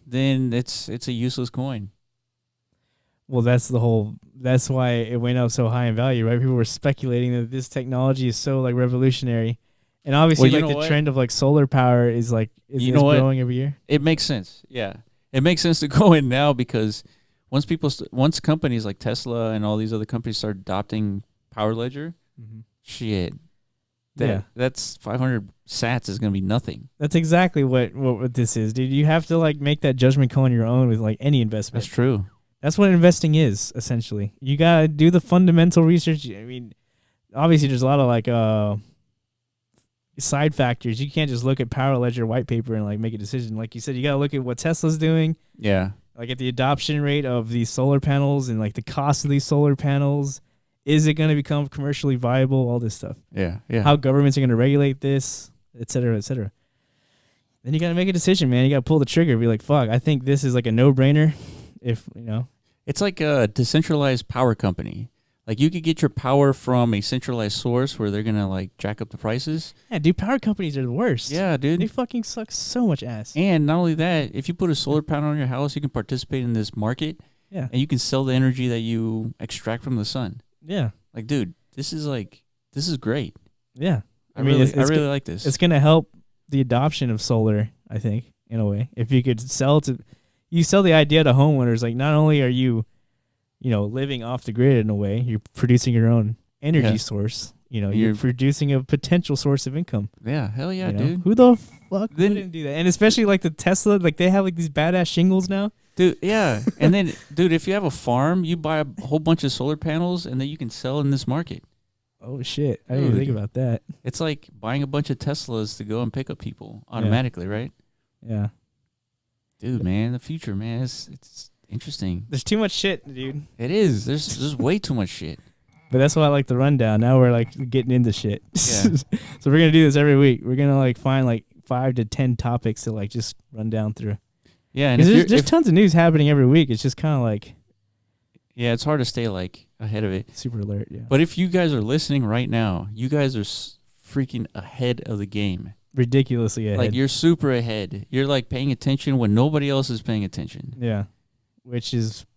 then it's a useless coin. Well, that's why it went up so high in value, right? People were speculating that this technology is so like revolutionary. And obviously Well, like the trend of like solar power is like is growing every year. It makes sense. Yeah. It makes sense to go in now because once companies like Tesla and all these other companies start adopting Power Ledger, shit. That's 500 sats is going to be nothing. That's exactly what this is, dude. You have to like make that judgment call on your own with like any investment. That's true. That's what investing is, essentially. You got to do the fundamental research. I mean, obviously there's a lot of like side factors. You can't just look at Power Ledger white paper and like make a decision. Like you said, you got to look at what Tesla's doing. Yeah. Like at the adoption rate of these solar panels and like the cost of these solar panels. Is it going to become commercially viable? All this stuff. Yeah. Yeah. How governments are going to regulate this, et cetera, et cetera. Then you got to make a decision, man. You got to pull the trigger. Be like, fuck, I think this is like a no-brainer. If, It's like a decentralized power company. Like you could get your power from a centralized source where they're going to like jack up the prices. Yeah, dude, power companies are the worst. Yeah, dude. They fucking suck so much ass. And not only that, if you put a solar panel on your house, you can participate in this market. Yeah. And you can sell the energy that you extract from the sun. Yeah. Like, dude, this is great. Yeah. I really like this. It's going to help the adoption of solar, I think, in a way. If you could sell the idea to homeowners, like not only are you, living off the grid in a way, you're producing your own energy source. You're producing a potential source of income. Yeah, hell yeah, dude. Who the fuck wouldn't do that? And especially like the Tesla, like they have like these badass shingles now. Dude, yeah. And then, dude, if you have a farm, you buy a whole bunch of solar panels and then you can sell in this market. Oh, shit. I didn't even think about that. It's like buying a bunch of Teslas to go and pick up people automatically, right? Yeah. Dude, man, the future, man, it's interesting. There's too much shit, dude. It is. There's way too much shit. But that's why I like the rundown. Now we're like getting into shit. Yeah. So we're going to do this every week. We're going to like find like 5 to 10 topics to like just run down through. Yeah, and there's tons of news happening every week. It's just kind of like, yeah, it's hard to stay like ahead of it. Super alert, yeah. But if you guys are listening right now, you guys are freaking ahead of the game. Ridiculously ahead. Like you're super ahead. You're like paying attention when nobody else is paying attention. Yeah, which is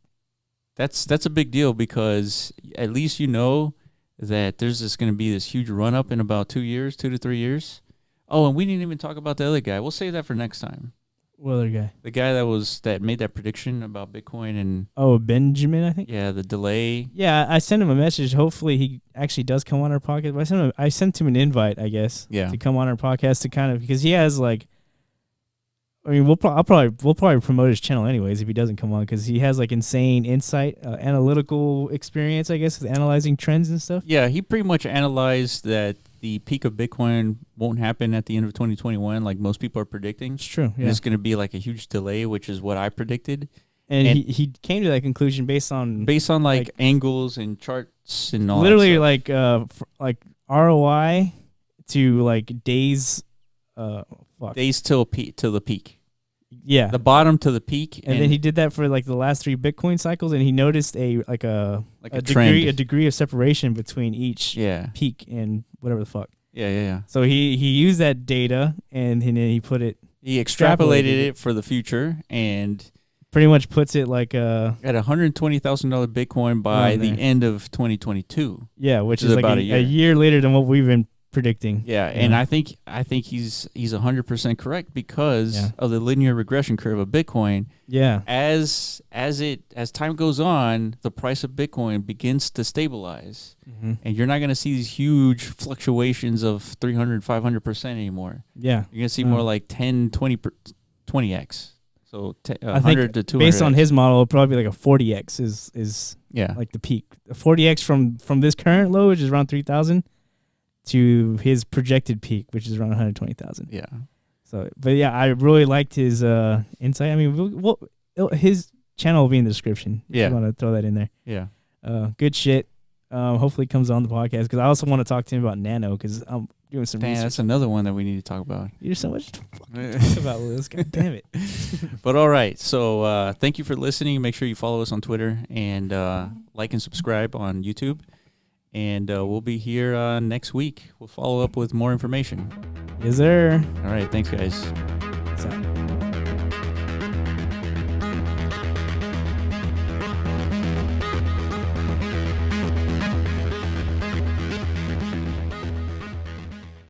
that's a big deal because at least you know that there's just going to be this huge run up in about 2 to 3 years. Oh, and we didn't even talk about the other guy. We'll save that for next time. What other guy? The guy that made that prediction about Bitcoin and Benjamin, I think. Yeah, the delay. Yeah, I sent him a message. Hopefully, he actually does come on our podcast. But I sent him an invite, I guess. Yeah. To come on our podcast to kind of because he has like I mean, we'll probably promote his channel anyways if he doesn't come on, because he has like insane insight, analytical experience, I guess, with analyzing trends and stuff. Yeah, he pretty much analyzed that the peak of Bitcoin won't happen at the end of 2021, like most people are predicting. It's true. And it's going to be like a huge delay, which is what I predicted. And he came to that conclusion based on like angles and charts and all. Literally that stuff. like ROI to like days. Days till the peak. Yeah, the bottom to the peak, and then he did that for like the last 3 Bitcoin cycles, and he noticed a degree of separation between each peak and whatever the fuck. Yeah. So he used that data and then he extrapolated it for the future and pretty much puts it like at $120,000 Bitcoin by the end of 2022. Yeah, which is like a year later than what we've been predicting. Yeah, and I think he's 100% correct because of the linear regression curve of Bitcoin. Yeah. As time goes on, the price of Bitcoin begins to stabilize. Mm-hmm. And you're not going to see these huge fluctuations of 300, 500% anymore. Yeah. You're going to see more like 10, 20x. So 100 to 200. Based on his model, it'll probably be like a 40x is like the peak. A 40x from this current low, which is around 3,000, to his projected peak, which is around 120,000. Yeah. So, but yeah, I really liked his insight. I mean, his channel will be in the description. Yeah. If you want to throw that in there. Yeah. Good shit. Hopefully, he comes on the podcast because I also want to talk to him about Nano because I'm doing some research. That's another one that we need to talk about. There's so much to talk about, Liz. God damn it. But all right. So thank you for listening. Make sure you follow us on Twitter and like and subscribe on YouTube. And we'll be here next week. We'll follow up with more information. Yes, sir. All right. Thanks, guys.